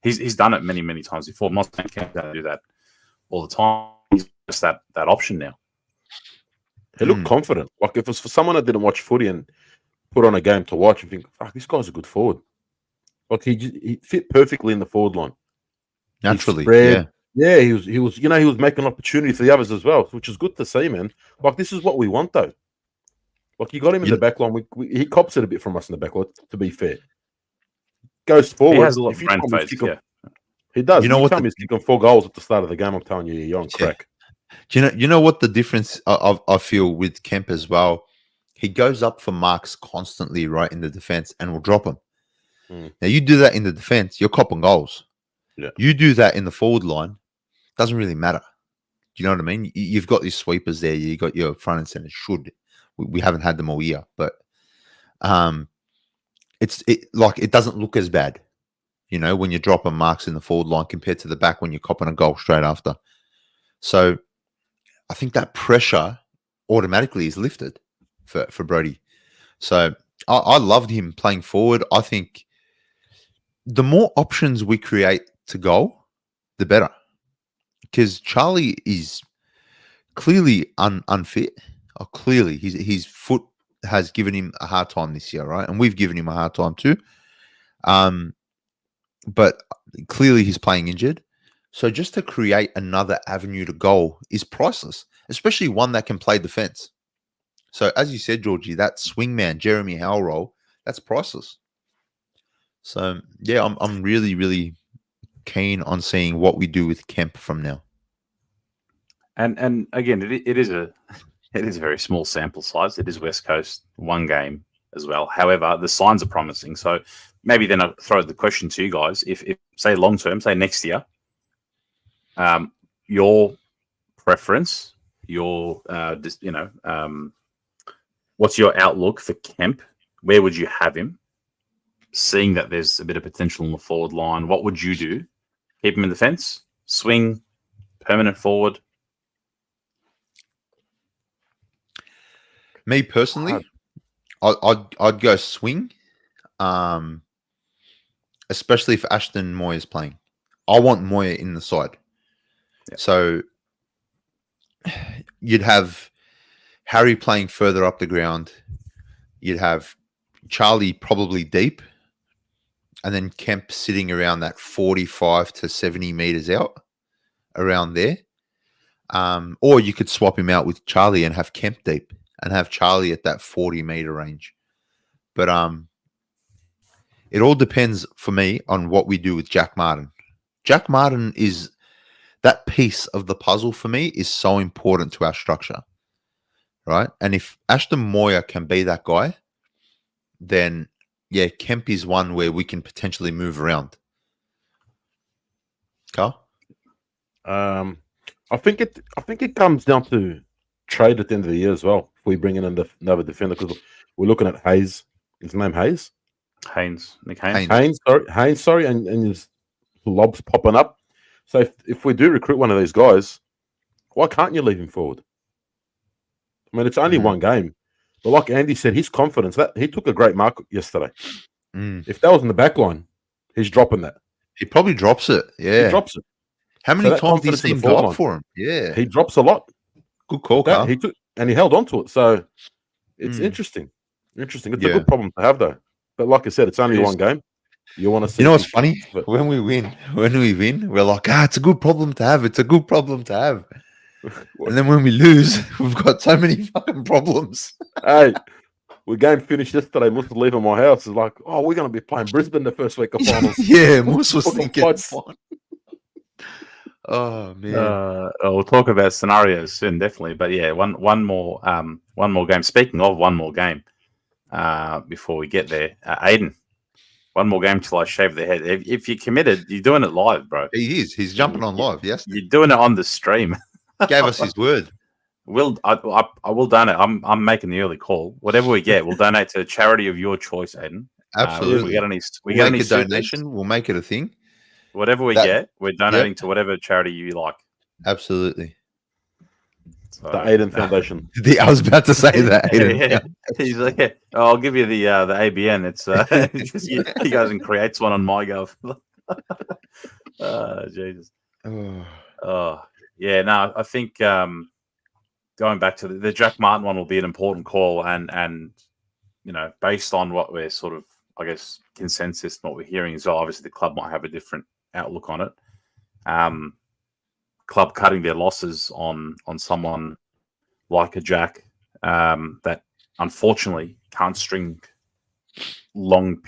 He's done it many, many times before. I'm not saying he can't do that all the time. He's just that option now. He looked confident. Like if it was for someone that didn't watch footy and put on a game to watch and think, "Fuck, this guy's a good forward." Like he fit perfectly in the forward line. Naturally, yeah. He was he was making opportunity for the others as well, which is good to see, man. Like this is what we want, though. Like you got him in the back line. He cops it a bit from us in the back line, to be fair. Goes forward. He has a lot of brain phase, He does. He's kicking 4 goals at the start of the game. I'm telling you, you're on crack. You know what the difference I feel with Kemp as well? He goes up for marks constantly, right, in the defense, and will drop them. Now, you do that in the defense, you're copping goals. Yeah. You do that in the forward line, doesn't really matter. Do you know what I mean? You've got these sweepers there. You got your front and center. We haven't had them all year, but it doesn't look as bad, when you're dropping marks in the forward line compared to the back when you're copping a goal straight after. So I think that pressure automatically is lifted for Brody. So I loved him playing forward. I think the more options we create to goal, the better. Because Charlie is clearly unfit. Clearly, his foot has given him a hard time this year, right? And we've given him a hard time too. But clearly he's playing injured. So just to create another avenue to goal is priceless, especially one that can play defense. So as you said, Georgie, that swingman, Jeremy Howe role, that's priceless. So yeah, I'm really, really keen on seeing what we do with Kemp from now. And again, it is a very small sample size. It is West Coast, 1 game as well. However, the signs are promising. So maybe then I'll throw the question to you guys. If say long term, say next year, your preference, what's your outlook for Kemp? Where would you have him? Seeing that there's a bit of potential in the forward line, what would you do? Keep him in defense, swing, permanent forward? Me personally, I'd go swing, especially if Ashton Moy is playing. I want Moya in the side. Yeah. So you'd have Harry playing further up the ground. You'd have Charlie probably deep, and then Kemp sitting around that 45 to 70 meters out, around there. Or you could swap him out with Charlie and have Kemp deep and have Charlie at that 40-meter range. But it all depends for me on what we do with Jack Martin. Jack Martin is that piece of the puzzle for me is so important to our structure, right? And if Ashton Moyer can be that guy, then yeah, Kemp is one where we can potentially move around. Carl? I think it comes down to trade at the end of the year as well. If we bring in another defender, because we're looking at Hayes. His name Hayes. Nick Haynes. Haynes, sorry, and his lobs popping up. So if we do recruit one of these guys, why can't you leave him forward? I mean, it's only one game, but like Andy said, his confidence, that he took a great mark yesterday. If that was in the back line, he's dropping that. He probably drops it. Yeah, he drops it. How many times did you see him go up for him? Yeah, he drops a lot. Good call, Carl. He took and he held on to it. So it's interesting. It's a good problem to have, though. But like I said, it's only one game. You want to see? You know what's funny? When we win, we're like, it's a good problem to have. It's a good problem to have. And then when we lose, we've got so many fucking problems. Hey, we game finished yesterday. Moose was leaving my house. It's like, we're going to be playing Brisbane the first week of finals. Yeah, Moose was thinking. Oh man. We'll talk about scenarios soon, definitely. But yeah, one more game. Speaking of one more game, before we get there, Aiden, one more game till I shave the head. If you're committed, you're doing it live, bro. He is. He's jumping on live. Yes, you're doing it on the stream. He gave us his word. I will donate. I'm making the early call. Whatever we get, we'll donate to a charity of your choice, Aiden. Absolutely. We get any donation. We'll make it a thing. Whatever we get, we're donating to whatever charity you like. Absolutely. So, the Aiden Foundation. I was about to say that. Yeah. He's like, I'll give you the ABN. It's he goes and creates one on MyGov. Jesus. Yeah. No, I think going back to the Jack Martin one will be an important call, and based on what we're sort of, I guess, consensus and what we're hearing as well. Obviously, the club might have a different outlook on it. Club cutting their losses on someone like a Jack that unfortunately can't string long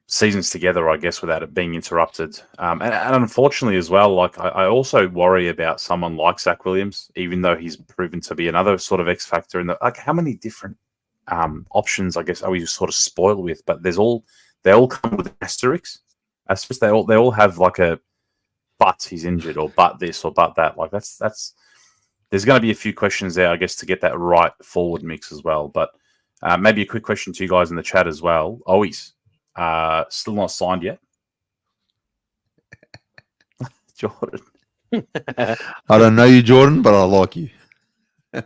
seasons together, I guess, without it being interrupted. And unfortunately as well, like I also worry about someone like Zach Williams, even though he's proven to be another sort of X factor in the, like, how many different options, I guess, are we just sort of spoiled with? But they all come with asterisks. That's just they all have like a but he's injured, or but this, or but that. Like that's there's going to be a few questions there, I guess, to get that right forward mix as well. But maybe a quick question to you guys in the chat as well. Always still not signed yet. Jordan. I don't know you, Jordan, but I like you. I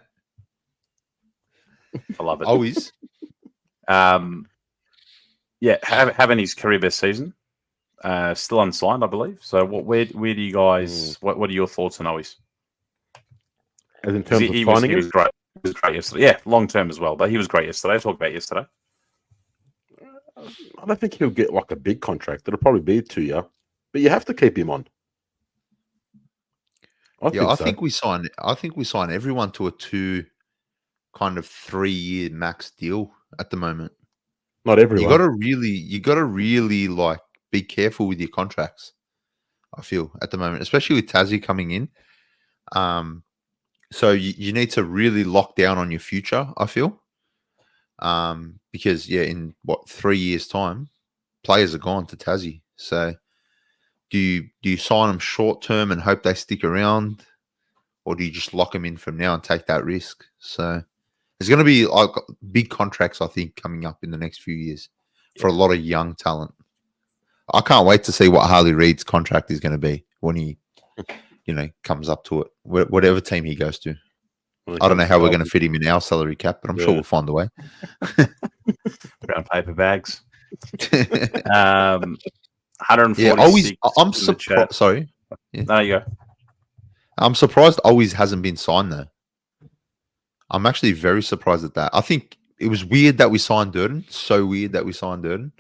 love it. Always. Yeah, having his career best season. Still unsigned, I believe. So, where do you guys? What are your thoughts on Owies? As in terms of signing, he was great. He was great yesterday. Yeah, long term as well. But he was great yesterday. I talked about yesterday. I don't think he'll get like a big contract. It'll probably be 2 year, but you have to keep him on. I think we sign everyone to a 3 year max deal at the moment. Not everyone. You gotta really like be careful with your contracts. I feel at the moment, especially with Tassie coming in. So you need to really lock down on your future, I feel. Because in 3 years' time, players are gone to Tassie. So do you sign them short term and hope they stick around, or do you just lock them in from now and take that risk? So there's going to be like big contracts, I think, coming up in the next few years for a lot of young talent. I can't wait to see what Harley Reid's contract is going to be when he, comes up to it, whatever team he goes to. I don't know how we're going to fit him in our salary cap, but I'm sure we'll find a way. Brown paper bags. 146. I'm surprised. Sorry. Yeah. No, you go. I'm surprised always hasn't been signed though. I'm actually very surprised at that. I think it was weird that we signed Durden. So weird that we signed Durden.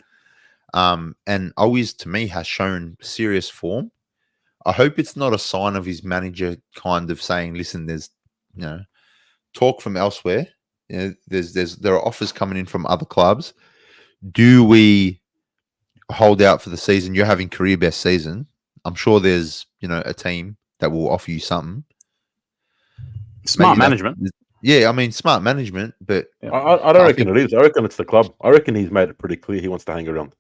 And always to me has shown serious form. I hope it's not a sign of his manager kind of saying, "Listen, there's talk from elsewhere. There are offers coming in from other clubs. Do we hold out for the season? You're having career best season. I'm sure there's a team that will offer you something. Smart management. Yeah, I mean smart management, but I don't reckon it is. I reckon it's the club. I reckon he's made it pretty clear he wants to hang around.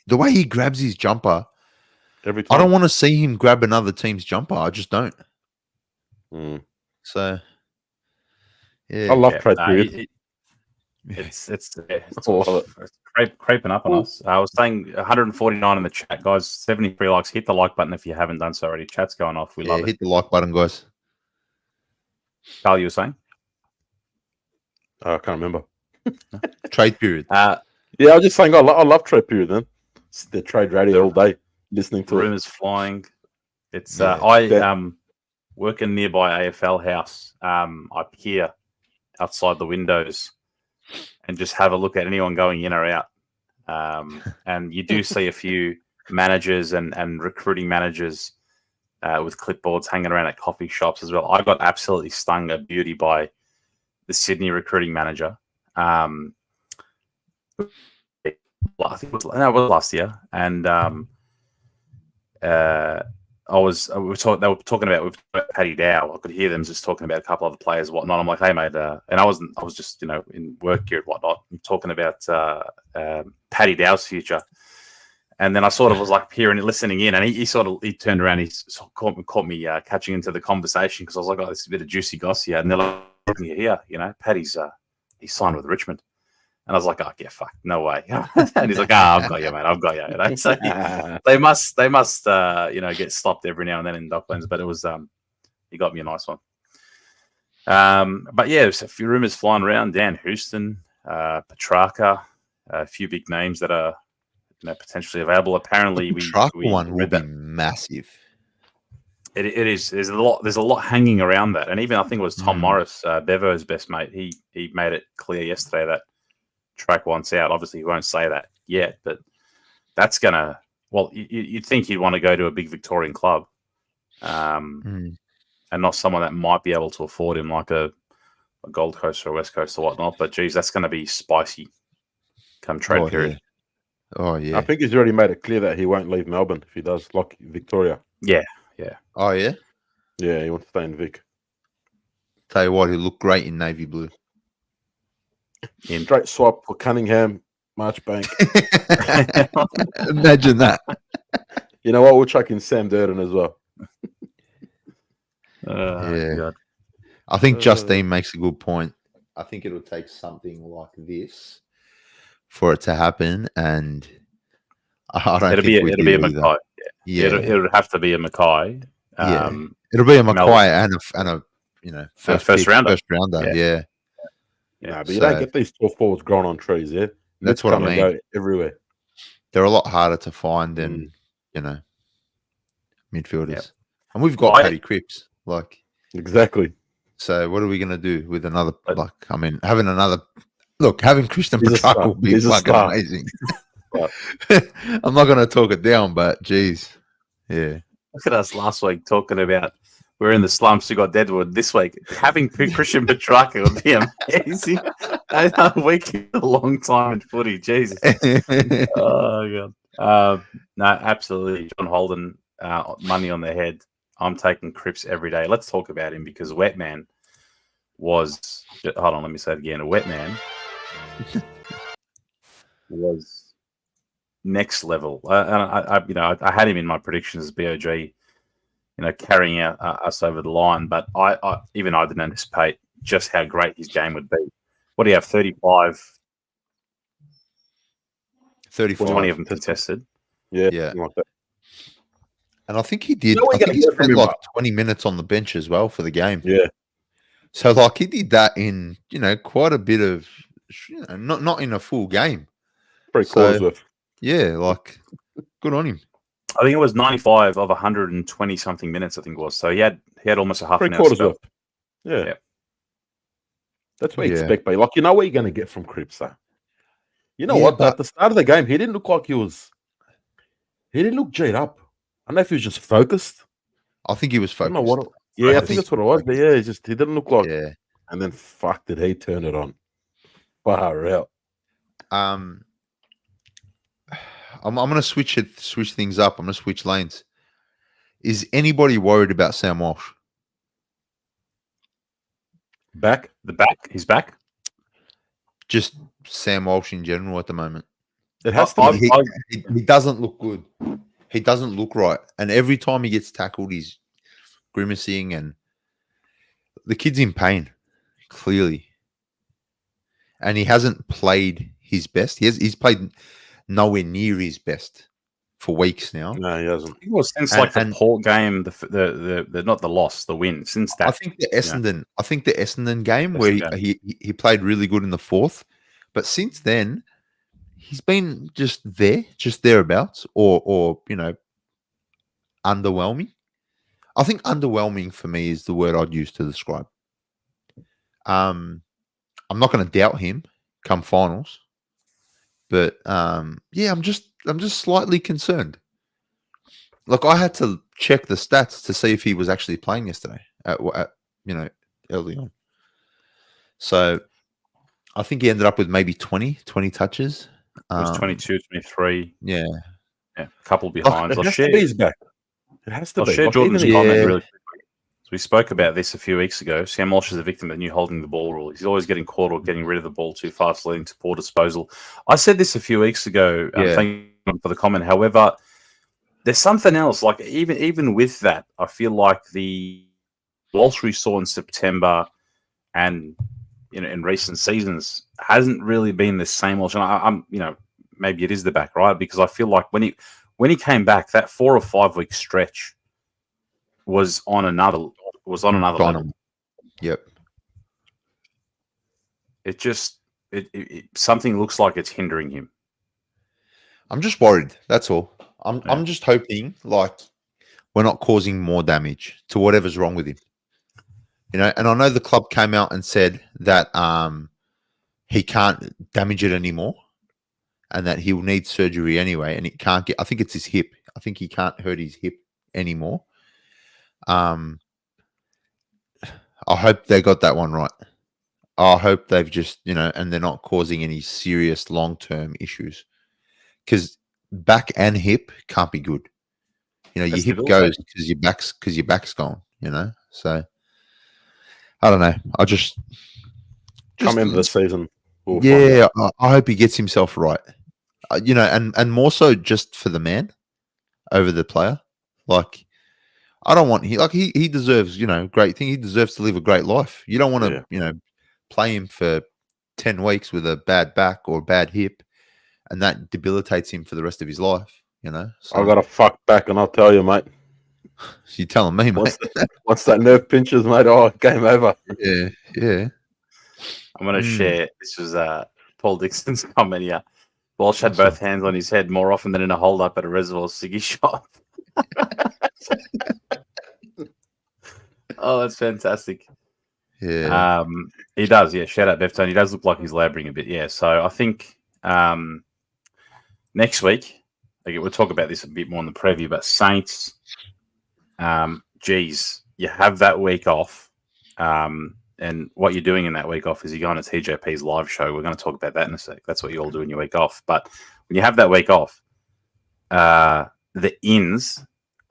The way he grabs his jumper, Every time. I don't want to see him grab another team's jumper. I just don't. So, yeah, I love trade period. It's creeping up on us. I was saying 149 in the chat, guys. 73 likes. Hit the like button if you haven't done so already. Chat's going off. We love it. Hit the like button, guys. Carl, you were saying? I can't remember. Trade period. Yeah, I was just saying I love trade period. Then it's the trade radio all day, listening to rumors flying. It's I work in nearby AFL house. I peer outside the windows and just have a look at anyone going in or out. And you do see a few managers and recruiting managers with clipboards hanging around at coffee shops as well. I got absolutely stung a beauty by the Sydney recruiting manager. I think it was last year, and they were talking about Paddy Dow. I could hear them just talking about a couple other players, and whatnot. I'm like, hey mate, and I was just in work gear and whatnot, talking about Paddy Dow's future. And then I sort of was like peering and listening in, and he turned around, he caught me catching into the conversation because I was like, oh, this is a bit of juicy gossip here. And they're like, here, Paddy's he's signed with Richmond. And I was like, oh, yeah, fuck, no way. And he's like, I've got you, mate. I've got you. So they must get stopped every now and then in Docklands, but it was, he got me a nice one. But yeah, there's a few rumors flying around. Dan Houston, Petrarca, a few big names that are potentially available. Apparently, one will be massive. It is. There's a lot hanging around that, and even I think it was Tom Morris, Bevo's best mate. He made it clear yesterday that track wants out. Obviously, he won't say that yet, but that's gonna. Well, you'd think he'd want to go to a big Victorian club, and not someone that might be able to afford him, like a Gold Coast or a West Coast or whatnot. But geez, that's going to be spicy come trade period. Yeah. Oh yeah, I think he's already made it clear that he won't leave Melbourne if he does, like Victoria. Yeah. Oh yeah, yeah. He wants to stay in Vic. Tell you what, he'll look great in navy blue. Straight swap for Cunningham, Marchbank. Imagine that. You know what? We'll chuck in Sam Durden as well. Yeah. God. I think Justine makes a good point. I think it'll take something like this for it to happen, and I don't think it'll be a Mackay. Yeah, it'll have to be a Mackay. It'll be a Mackay and a first rounder. Yeah. No, but you don't get these tall forwards growing on trees, yeah? That's what I mean. Go everywhere. They're a lot harder to find than, midfielders. Yep. And we've got Paddy Cripps. Exactly. So what are we going to do with another, having Christian Petrarca would be fucking amazing. I'm not going to talk it down, but geez. Yeah. Look at us last week talking about we're in the slumps. We got Deadwood this week. Having Christian Petrarca would be amazing. A week is a long time in footy. Jesus. Oh god. No, absolutely. John Holden, money on the head. I'm taking Cripps every day. Let's talk about him because Wetman was. Hold on, let me say it again. Wetman was next level. I had him in my predictions as BOG. Carrying us over the line. But I didn't anticipate just how great his game would be. What do you have, 35? 20 of them contested. Yeah. Like that. And I think he did. I think he spent 20 minutes on the bench as well for the game. Yeah. So, he did that in, quite a bit of, not in a full game. 3 quarters worth. Yeah, good on him. I think it was 95 of 120 something minutes. I think it was. So he had almost a half 3 an hour. Quarters worth. Yeah. That's what you Yeah. expect, but like you know what you're going to get from Cripps, though. You know Yeah, what? but- At the start of the game, he didn't look like he was. He didn't look G'd up. I don't know if he was just focused. I think he was I don't focused. know what. Yeah, I I think think that's what it was. But yeah, he didn't look like. Yeah. And then fuck, did he turn it on? Far out. I'm gonna switch things up. I'm gonna switch lanes. Is anybody worried about Sam Walsh? Back. He's back. Just Sam Walsh in general at the moment. It has to be. He doesn't look good. He doesn't look right. And every time he gets tackled, he's grimacing, and the kid's in pain, clearly. And he hasn't played his best. He's played nowhere near his best for weeks now. No, he hasn't. It was since the Port game, the not the loss, the win. Since that, I think the Essendon game where he played really good in the fourth, but since then he's been just thereabouts, or underwhelming. I think underwhelming for me is the word I'd use to describe. I'm not going to doubt him come finals, but yeah, I'm just slightly concerned. Look, I had to check the stats to see if he was actually playing yesterday early on. So I think he ended up with maybe 20 touches. It was 22, 23. Yeah. A couple behind. It has to be his back. It has to be. I'll share Like, Jordan's even comment really quickly. So we spoke about this a few weeks ago. Sam Walsh is a victim of the new holding the ball rule. He's always getting caught or getting rid of the ball too fast, leading to poor disposal. I said this a few weeks ago. Thank you for the comment. However, there's something else. Like even with that, I feel like the Walsh we saw in September and in recent seasons hasn't really been the same Walsh. And I'm maybe it is the back, right? Because I feel like when he came back, that 4 or 5 week stretch was on another level. Yep. It just something looks like it's hindering him. I'm just worried. That's all. I'm just hoping like we're not causing more damage to whatever's wrong with him. And I know the club came out and said that he can't damage it anymore, and that he'll need surgery anyway, and it can't get. I think it's his hip. I think he can't hurt his hip anymore. I hope they got that one right. I hope they've just and they're not causing any serious long-term issues, because back and hip can't be good. Your hip goes because your back's gone. So I don't know. I just come into the season. Yeah, I hope he gets himself right. And more so just for the man over the player. Like, I don't want he deserves great thing. He deserves to live a great life. You don't want to play him for 10 weeks with a bad back or a bad hip, and that debilitates him for the rest of his life. So, I got a fuck back, and I'll tell you, mate. You telling me, mate? Once that nerve pinches, mate, game over. Yeah. I'm going to share. This was Paul Dixon's comment here. Walsh had both hands on his head more often than in a hold-up at a Reservoir ciggy shop. Oh, that's fantastic. Yeah. He does. Yeah, shout out Beftone. He does look like he's laboring a bit. Yeah, so I think next week, we'll talk about this a bit more in the preview, but Saints, you have that week off. And what you're doing in that week off is you're going to TJP's live show. We're going to talk about that in a sec. That's what you all do in your week off. But when you have that week off, the ins,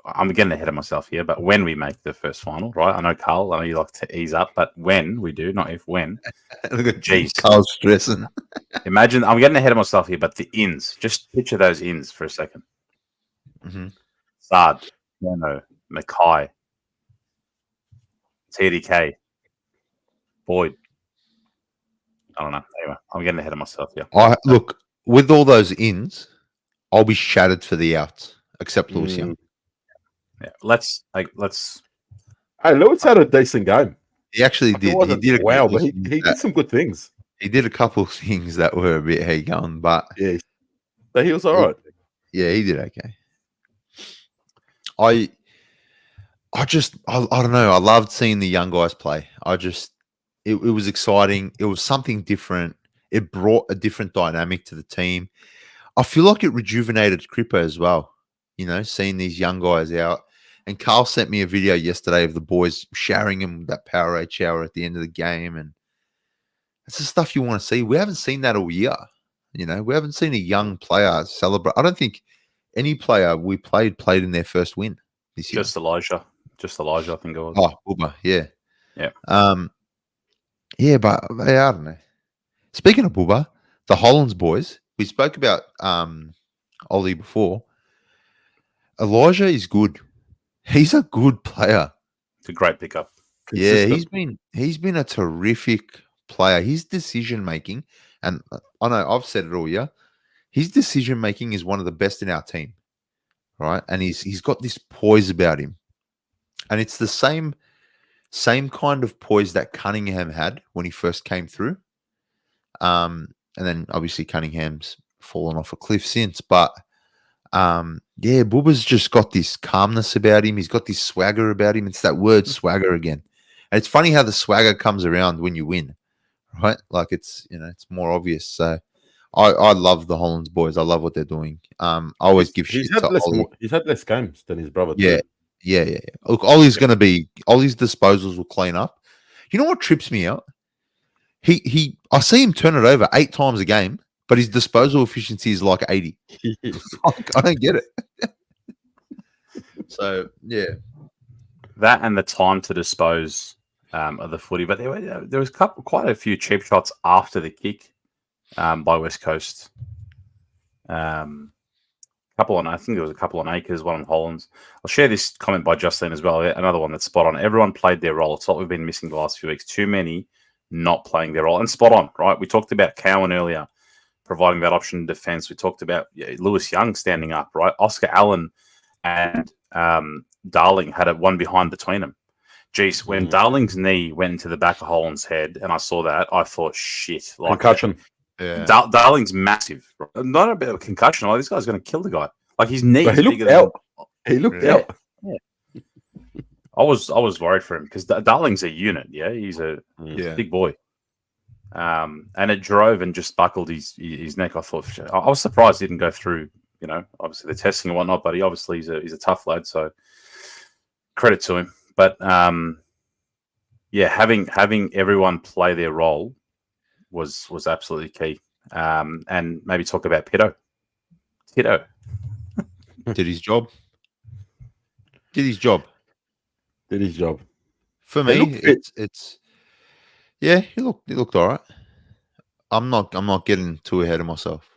I'm getting ahead of myself here, but when we make the first final, right? I know, Carl, I know you like to ease up, but when we do, not if, when. Look at Carl's stressing. Imagine, I'm getting ahead of myself here, but the ins, just picture those ins for a second. Mm-hmm. Sard, Mono, Mackay, TDK, Boyd. I don't know. Anyway, I'm getting ahead of myself here. Look, with all those ins, I'll be shattered for the outs, except Lewis Young. Yeah, let's. Hey, Lewis had a decent game. He actually did. He did. But he did some good things. He did a couple of things that were a bit hey going, but yeah, but he was all right. Yeah, he did okay. I don't know. I loved seeing the young guys play. It was exciting. It was something different. It brought a different dynamic to the team. I feel like it rejuvenated Cripper as well. Seeing these young guys out. And Carl sent me a video yesterday of the boys showering him with that Powerade shower at the end of the game. And that's the stuff you want to see. We haven't seen that all year. We haven't seen a young player celebrate. I don't think any player we played in their first win this year. Just Elijah, I think it was. Oh, Bubba, yeah. Yeah. Yeah, but I don't know. Speaking of Bubba, the Hollands boys, we spoke about Ollie before. Elijah is good. He's a good player. It's a great pickup. Consistent. Yeah, he's been a terrific player. His decision making, and I know I've said it all year, his decision making is one of the best in our team, right? And he's got this poise about him, and it's the same kind of poise that Cunningham had when he first came through. And then obviously Cunningham's fallen off a cliff since, but yeah, Bubba's just got this calmness about him. He's got this swagger about him. It's that word swagger again. And it's funny how the swagger comes around when you win, right? Like it's more obvious. So I love the Hollands boys. I love what they're doing. I always give shit to Ollie. He's had less games than his brother. Yeah. Too. Yeah. Look, Ollie's disposals will clean up. You know what trips me out? I see him turn it over 8 times a game, but his disposal efficiency is like 80. I don't get it. So yeah, that and the time to dispose of the footy, but there was quite a few cheap shots after the kick by West Coast. I think there was a couple on Acres, one on Hollands. I'll share this comment by Justine as well. Another one that's spot on. Everyone played their role. It's what we've been missing the last few weeks. Too many not playing their role. And spot on, right? We talked about Cowan earlier, providing that option in defense. We talked about Lewis Young standing up, right? Oscar Allen and Darling had a one behind between them. Jeez, when Darling's knee went into the back of Holland's head, and I saw that, I thought, shit. Like, concussion. yeah. Darling's massive. Not a bit of concussion. Like, this guy's going to kill the guy. Like, his knee is bigger than... He looked out. Yeah. I was worried for him because Darling's a unit. Yeah, he's a big boy. And it drove and just buckled his neck. I thought I was surprised he didn't go through. Obviously the testing and whatnot, but he obviously he's a tough lad. So credit to him. But having everyone play their role was absolutely key. And maybe talk about Pitto. Did his job. Did his job. For me, it's yeah, he looked all right. I'm not getting too ahead of myself.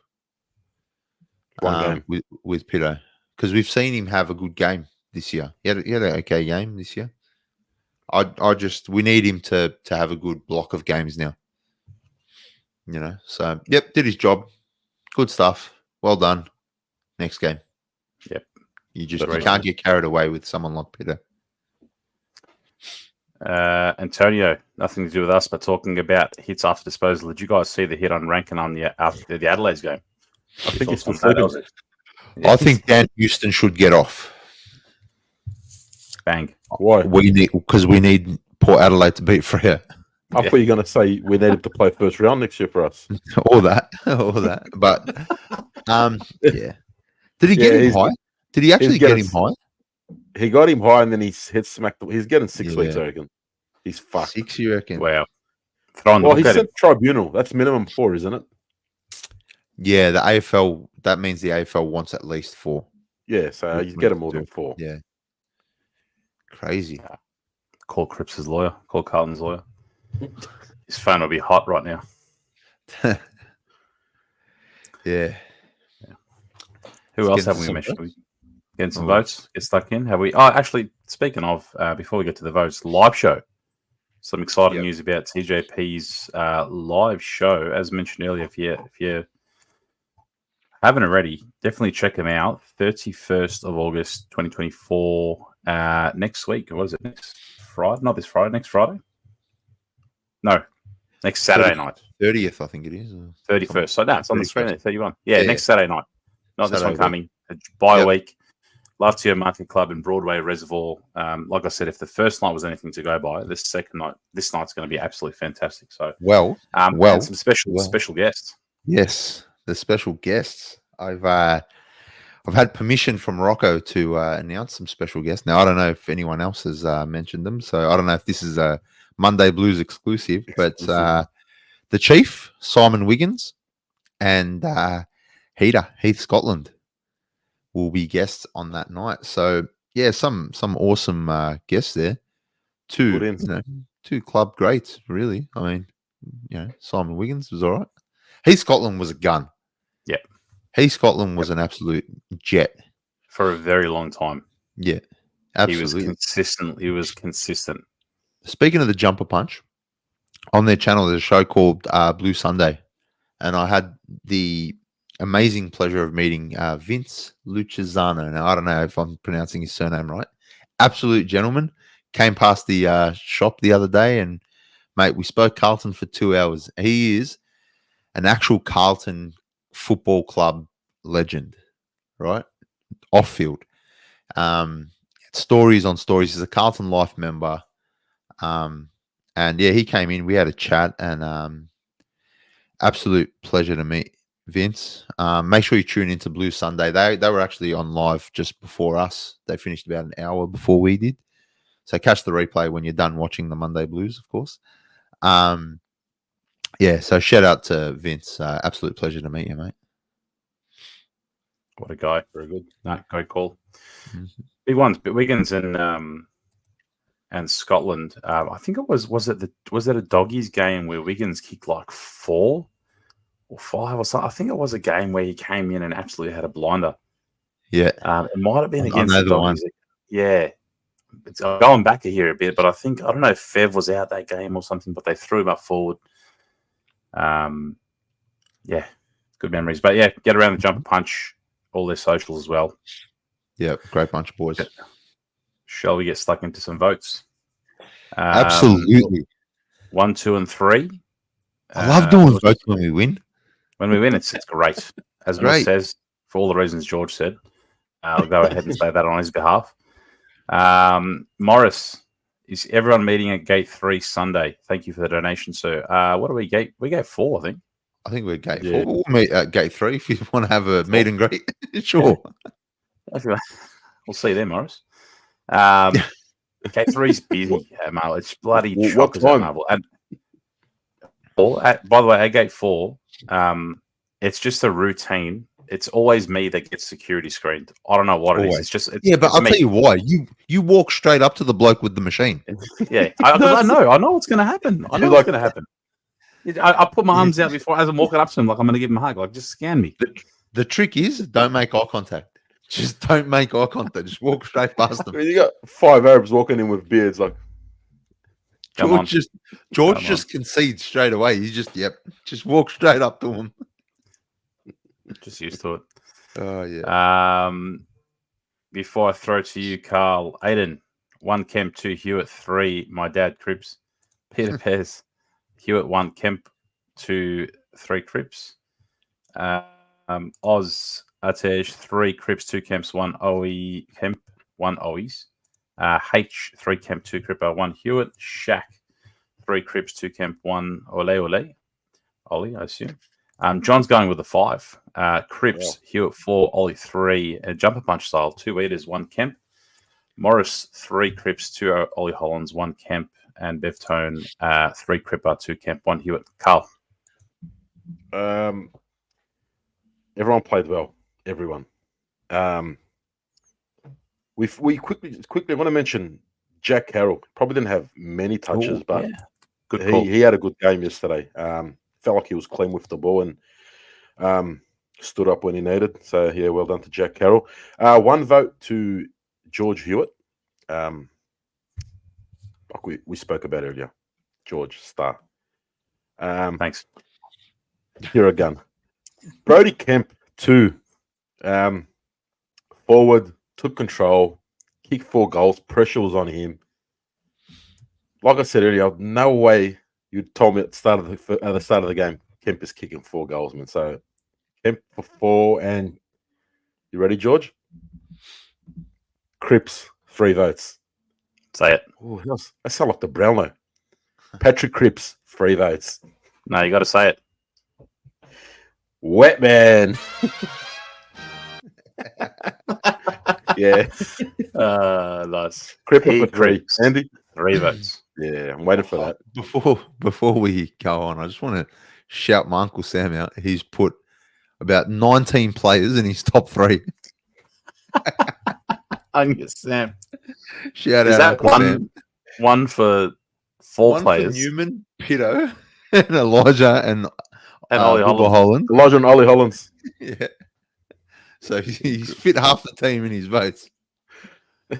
One game with Pitto, because we've seen him have a good game this year. He had an okay game this year. We need him to have a good block of games now. So yep, did his job. Good stuff. Well done. Next game. Yep. You can't get carried away with someone like Pitto. Antonio, nothing to do with us, but talking about hits after disposal. Did you guys see the hit on Rankin after the Adelaide's game? I think it's I think Dan Houston should get off. Bang. Why? We need Port Adelaide to beat Freo. I thought you were going to say we needed to play first round next year for us. all that. But yeah. Did he get him high? Did he actually get him high? He got him high, and then he's hit smacked. He's getting 6 weeks, I reckon. He's fucked. 6, you reckon? Wow. He's sent tribunal. That's minimum 4, isn't it? Yeah, the AFL. That means the AFL wants at least 4. Yeah, so you get him more than 4. Yeah. Crazy. Call Cripps' lawyer. Call Carlton's lawyer. His phone will be hot right now. Yeah. Who else have we mentioned? Getting some votes, get stuck in. Have we? Oh, actually, speaking of, before we get to the votes, live show. Some exciting news about TJP's live show. As mentioned earlier, if you haven't already, definitely check them out. 31st of August, 2024. Next week. What is it? Next Friday? Not this Friday. Next Friday? No. Next Saturday night. 30th, I think it is. 31st. So no, it's on the screen at 31. Yeah, next Saturday night. Not Saturday this one coming. By a week. Lazio Market Club in Broadway Reservoir. Like I said, if the first night was anything to go by, this night's going to be absolutely fantastic. So, and some special guests. Yes, the special guests. I've had permission from Rocco to announce some special guests. Now I don't know if anyone else has mentioned them, so I don't know if this is a Monday Blues exclusive. But the Chief, Simon Wiggins, and Heath Scotland will be guests on that night. So yeah, some awesome guests there. Two club greats, really. I mean, Simon Wiggins was all right. Heath Scotland was a gun. Yep. Heath Scotland was an absolute jet for a very long time. Yeah, absolutely. He was consistent. Speaking of the jumper punch, on their channel, there's a show called Blue Sunday, and I had the amazing pleasure of meeting Vince Luchizano. Now, I don't know if I'm pronouncing his surname right. Absolute gentleman. Came past the shop the other day, and mate, we spoke Carlton for 2 hours. He is an actual Carlton Football Club legend, right? Off field. Stories on stories. He's a Carlton Life member. And yeah, he came in, we had a chat, and absolute pleasure to meet Vince. Make sure you tune into Blue Sunday. They were actually on live just before us. They finished about an hour before we did. So catch the replay when you're done watching the Monday Blues, of course. Yeah, so shout out to Vince. Absolute pleasure to meet you, mate. What a guy. Very good. No, great call. Mm-hmm. Big ones, but Wiggins and Scotland. I think it was it a Doggies game where Wiggins kicked like 4 or 5 or something. I think it was a game where he came in and absolutely had a blinder. Yeah. It might have been against the Doggies. Yeah. It's going back here a bit, but I don't know if Fev was out that game or something, but they threw him up forward. Yeah, good memories. But yeah, get around the jumper punch, all their socials as well. Yeah, great bunch of boys. Shall we get stuck into some votes? Absolutely. 1, 2, and 3. I love doing votes when we win. When we win, it's great. As Moss says, for all the reasons George said, I'll go ahead and say that on his behalf. Morris, is everyone meeting at Gate 3 Sunday? Thank you for the donation, sir. What are we gate? We gate 4, I think. I think we're Gate 4. We'll meet at Gate 3 if you want to have a meet and greet. Sure. Yeah. We'll see you there, Morris. Gate 3's busy, Marvel. It's bloody chockers at Marvel. And by the way, at Gate 4, it's just a routine. It's always me that gets security screened. I don't know what it is. It's just but I'll tell you why. You walk straight up to the bloke with the machine. Yeah, I know what's going to happen. I know what's going to happen. I put my arms out before as I'm walking up to him, like I'm going to give him a hug. Like, just scan me. The trick is don't make eye contact. Just don't make eye contact. Just walk straight past them. I mean, you got 5 Arabs walking in with beards, like George just concedes straight away. He just walk straight up to him. Just used to it. Oh yeah. Before I throw to you, Carl, Aiden, 1 Kemp, 2 Hewitt, 3 my dad Cripps, Peter Pez, Hewitt 1 Kemp, 2 3 Cripps, Oz Atej 3 Cripps, 2 Kemps, 1 OE Kemp, 1 OEs, H 3 Kemp, 2 Cripper, 1 Hewitt, Shaq 3 Cripps, 2 Kemp, 1 Ollie, I assume. John's going with the 5. Cripps, Hewitt 4, Ollie 3, and jumper punch style 2 eaters, 1 Kemp. Morris 3 Cripps, 2 Ollie Hollands, 1 Kemp, and Bev Tone 3 Cripper, 2 Kemp, 1 Hewitt. Carl. Everyone played well. Everyone. We quickly want to mention Jack Carroll. Probably didn't have many touches, but good call. He had a good game yesterday. Felt like he was clean with the ball and stood up when he needed. So, yeah, well done to Jack Carroll. 1 vote to George Hewitt. Like we spoke about earlier. George, star. Thanks. You're a gun. Brody Kemp, 2. Forward, took control, kicked 4 goals. Pressure was on him. Like I said earlier, no way you told me at the start of the game, Kemp is kicking 4 goals, man. So Kemp for 4, and you ready, George? Cripps, 3 votes. Say it. Oh, I sound like the Brownlow. Patrick Cripps, 3 votes. No, you got to say it. Wet man. Yeah. Nice. Cripper for 3. Cripps. Andy? 3 votes. Yeah, I'm waiting for that. Before we go on, I just want to shout my Uncle Sam out. He's put about 19 players in his top 3. Uncle Sam. Shout Is out that Uncle Sam. one for 4 One players? for Newman, Pitto, and Elijah and Ollie Holland. Elijah and Ollie Hollands. Yeah. So he's fit half the team in his votes.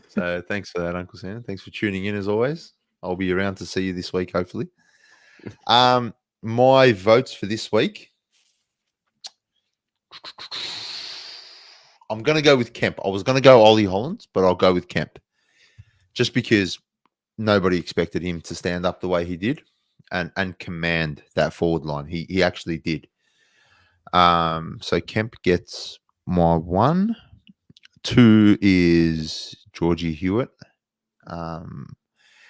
So thanks for that, Uncle Sam. Thanks for tuning in as always. I'll be around to see you this week, hopefully. My votes for this week. I'm going to go with Kemp. I was going to go Ollie Hollands, but I'll go with Kemp. Just because nobody expected him to stand up the way he did and command that forward line. He actually did. So Kemp gets my 1. 2 is Georgie Hewitt.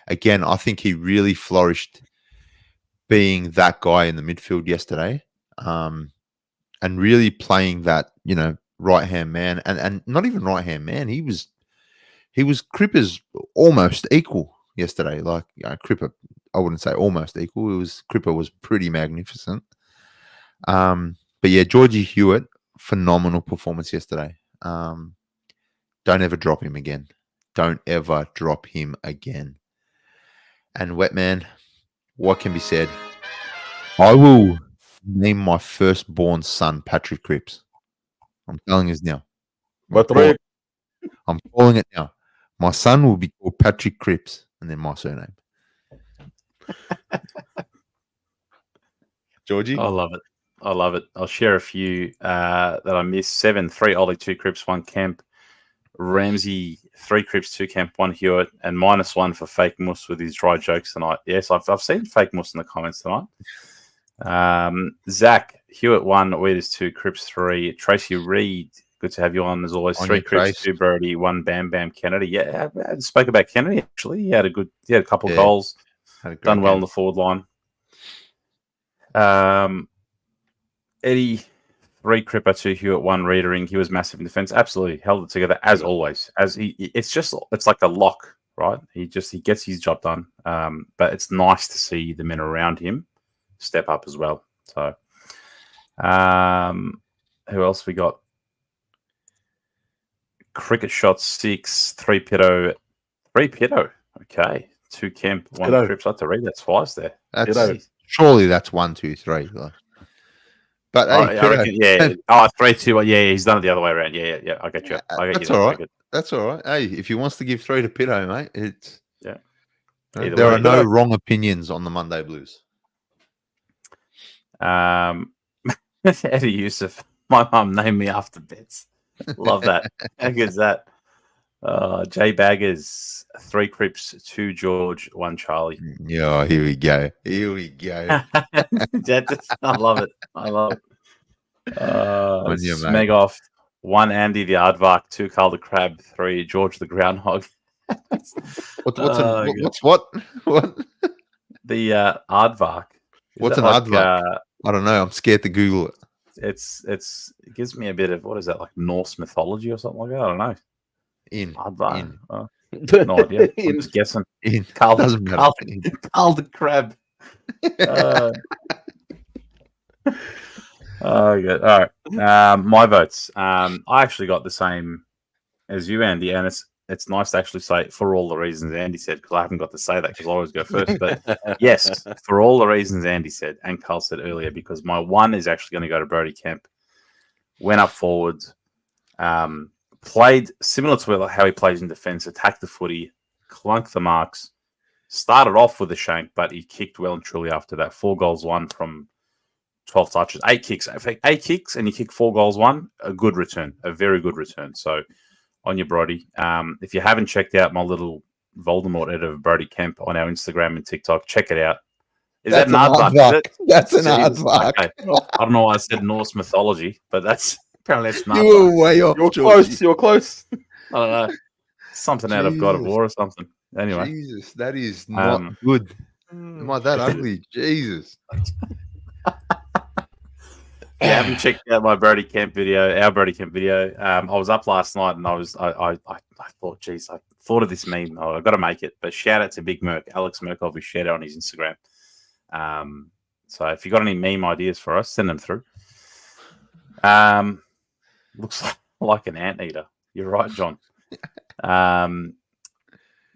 Again, I think he really flourished being that guy in the midfield yesterday, and really playing that, right-hand man, and not even right-hand man. He was Cripper's almost equal yesterday. Like Cripper, I wouldn't say almost equal. Cripper was pretty magnificent. But yeah, Georgie Hewitt, phenomenal performance yesterday. Don't ever drop him again. Don't ever drop him again. And Wetman, what can be said? I will name my firstborn son Patrick Cripps. I'm telling you now. I'm calling it now. My son will be called Patrick Cripps, and then my surname. Georgie? I love it. I'll share a few that I missed. 7, 3 Ollie, 2 Cripps, 1 Kemp. Ramsey, 3 Cripps, 2 Kemp, 1 Hewitt, and -1 for Fake Mus with his dry jokes tonight. Yes, I've seen Fake Mus in the comments tonight. Zach, Hewitt 1, Weeders 2, Cripps 3, Tracy Reed, good to have you on as always. 3 Cripps, 2 Brody, 1 Bam Bam Kennedy. Yeah, I spoke about Kennedy actually. He had a couple goals, done well in the forward line. Eddie, 3 Cripper, 2 Hewitt, 1 Reedering. He was massive in defense. Absolutely held it together as always. It's like a lock, right? He gets his job done. But it's nice to see the men around him step up as well. So, who else we got? Cricket shot 6, 3 Pitto, 3 Pitto. Okay, 2 Kemp, 1 Pitto. Cripps. I had to read that twice there. Surely that's 1, 2, 3. But hey, I reckon, yeah. Oh, 3, 2. Yeah, he's done it the other way around. Yeah. I get you. That's all right. That's all right. Hey, if he wants to give 3 to Pitto, mate, it's there are no wrong opinions on the Monday Blues. Eddie Youssef, my mum named me after bets. Love that. How good is that? Jay Baggers, 3 Cripps, 2 George, 1 Charlie. Yeah, here we go. I love it. Smegoff, 1 Andy the Aardvark, 2 Carl the Crab, 3 George the Groundhog. What's what? The Aardvark. What's an Aardvark? I don't know. I'm scared to Google it. It gives me a bit of, what is that, like Norse mythology or something like that? I don't know. Aardvark. No idea. I'm just guessing. Carl the Crab. Oh, good. All right. My votes. I actually got the same as you, Andy, and it's nice to actually say for all the reasons Andy said, because I haven't got to say that because I always go first. But yes, for all the reasons Andy said and Carl said earlier, because my 1 is actually going to go to Brody Kemp. Went up forward, played similar to how he plays in defence, attacked the footy, clunked the marks, started off with a shank, but he kicked well and truly after that. 4 goals, 1 from 12 touches, 8 kicks. In fact, 8 kicks and you kick 4 goals, 1, a good return, a very good return. So on your Brody. If you haven't checked out my little Voldemort edit of Brody Kemp on our Instagram and TikTok, check it out. That's that an aardvark? That's an aardvark. Okay. I don't know why I said Norse mythology, but apparently it's an aardvark. You were way off. You're close. I don't know. something out of God of Jesus. War or something. Anyway, Jesus, that is not good. Am I that ugly? Jesus. If you haven't checked out my Brody Kemp video, our Brody Kemp video, I was up last night and I thought, geez, I thought of this meme. Oh, I've got to make it. But shout out to Big Merc, Alex Merkov, who shared it on his Instagram. So if you got any meme ideas for us, send them through. Looks like an anteater. You're right, John.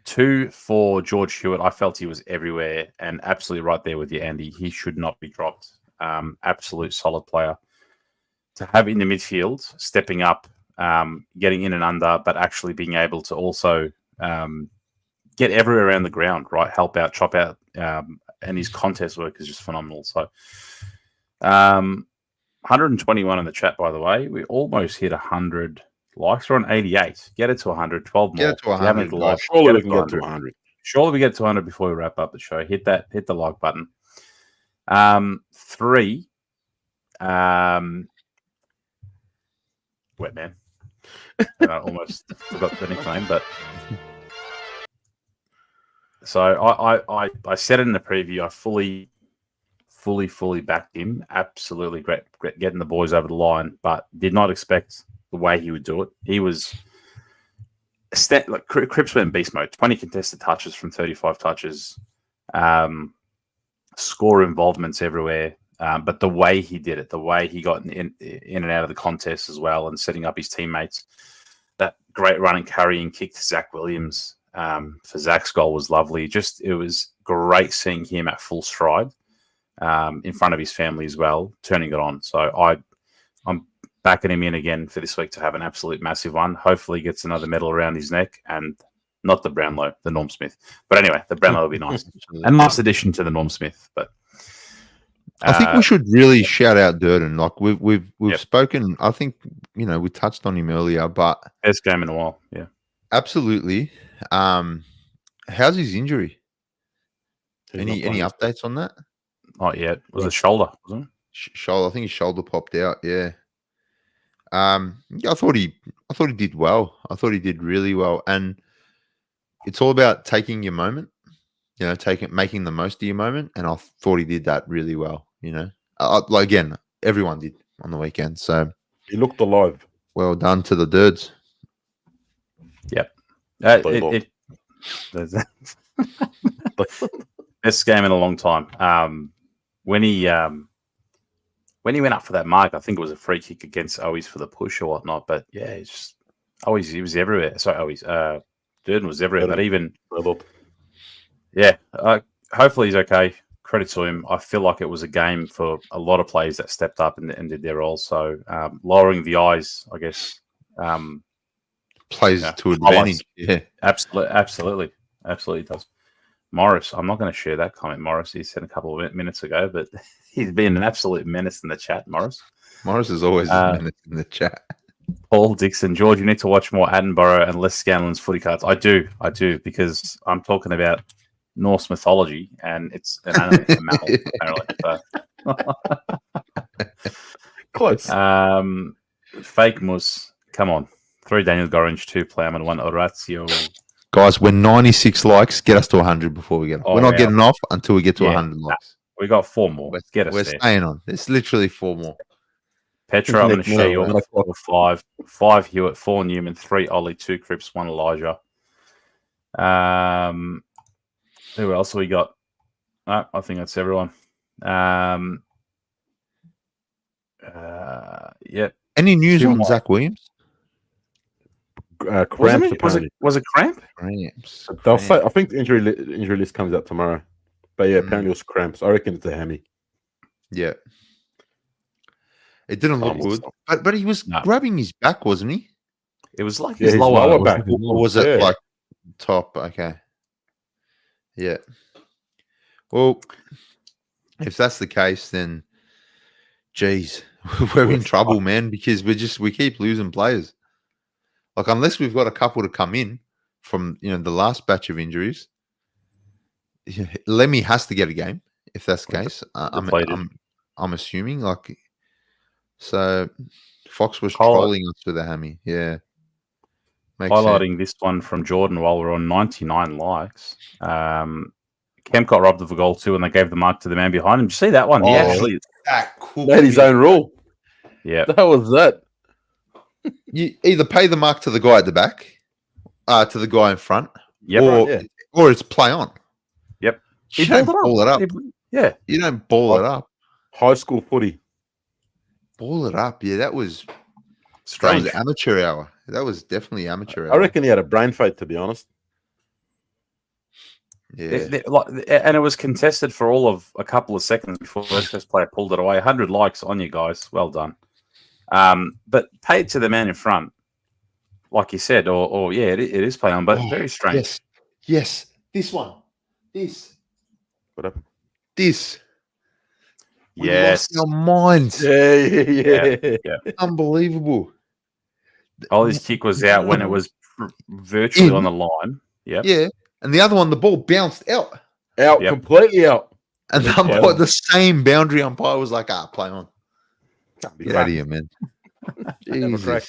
2 for George Hewitt. I felt he was everywhere and absolutely right there with you, Andy. He should not be dropped. Absolute solid player to have in the midfield, stepping up, getting in and under, but actually being able to also get everywhere around the ground, right? Help out, chop out, and his contest work is just phenomenal. So, 121 in the chat, by the way. We almost hit 100 likes. We're on 88. Get it to 100, 12 more. Get it to 100. Surely we can get to 100. Surely we get to 100 before we wrap up the show. Hit the like button. 3. Wet Man. And I almost forgot the nickname, but so I said it in the preview. I fully backed him. Absolutely great getting the boys over the line, but did not expect the way he would do it. He was like Cripps went in beast mode. 20 contested touches from 35 touches. Score involvements everywhere. But the way he did it, the way he got in and out of the contest as well and setting up his teammates, that great running, carrying kick to Zach Williams for Zach's goal was lovely. It was great seeing him at full stride in front of his family as well, turning it on. So I'm backing him in again for this week to have an absolute massive one. Hopefully he gets another medal around his neck and not the Brownlow, the Norm Smith. But anyway, the Brownlow will be nice. A nice addition to the Norm Smith, but I think we should really shout out Durden. Like we've spoken. I think we touched on him earlier, but best game in a while. Yeah, absolutely. How's his injury? Any updates on that? Not yet. It was a shoulder, wasn't it? Shoulder. I think his shoulder popped out. Yeah. I thought he did well. I thought he did really well, and it's all about taking your moment. Making the most of your moment, and I thought he did that really well. Again, everyone did on the weekend. So he looked alive. Well done to the Dirds. Yep. Best game in a long time. When he went up for that mark, I think it was a free kick against Owies for the push or whatnot. But yeah, he was everywhere. Sorry, Owies. Durden was everywhere. But even hopefully he's okay. Credit to him. I feel like it was a game for a lot of players that stepped up and did their role. So lowering the eyes, I guess, plays to advantage. Yeah, absolutely does. Morris, I'm not going to share that comment. Morris, he said a couple of minutes ago, but he's been an absolute menace in the chat. Morris is always a menace in the chat. Paul Dixon, George, you need to watch more Attenborough and less Scanlon's footy cards. I do, because I'm talking about Norse mythology, and it's an animal, a mammal, apparently. Close. Fake Mus, come on. 3 Daniel Gorringe, 2 Plowman, 1 Orazio. Guys, we're 96 likes. Get us to 100 before we get off. We're not getting off until we get to 100 likes. We got 4 more. We're staying on. It's literally 4 more. Petra, I'm going to share your 5 Hewitt, 4 Newman, 3 Ollie, 2 Cripps, 1 Elijah. Who else have we got? I think that's everyone. Any news on Zach Williams? Cramps. Was it cramp? Cramps. They'll say. I think the injury list comes out tomorrow. But yeah, apparently it was cramps. I reckon it's a hammy. Yeah. It didn't look good, but he was grabbing his back, wasn't he? It was like his lower back. Or was it like top? Okay. Yeah. Well, if that's the case, then, geez, we're in trouble, man, because we keep losing players. Like, unless we've got a couple to come in from the last batch of injuries, Lemmy has to get a game. If that's the case, I'm assuming like. So, Fox was trolling us with a hammy. Yeah. Makes sense. Highlighting this one from Jordan while we're on 99 likes. Kemp got robbed of a goal too, and they gave the mark to the man behind him. Did you see that one? He actually That cool. Made his own rule. Yeah. That was that. You either pay the mark to the guy at the back, to the guy in front, Yep. or it's play on. Yep. You don't ball it up. Yeah. You don't ball it up. High school footy. Ball it up. Yeah, that was Strange. amateur hour. That was definitely amateur hour. I reckon he had a brain fade, to be honest. Yeah. And it was contested for all of a couple of seconds before the first player pulled it away. 100 likes on you guys. Well done. But pay it to the man in front, like you said, or it is play on, but very strange. Yes. This one. This. What happened? This. We Yes. lost our minds. Yeah. Unbelievable. Ollie's kick was out when it was virtually on the line. Yep. Yeah. And the other one, the ball bounced out. Out, completely out. And the umpire, the same boundary umpire was like, play on. Get out of here, man. Jesus.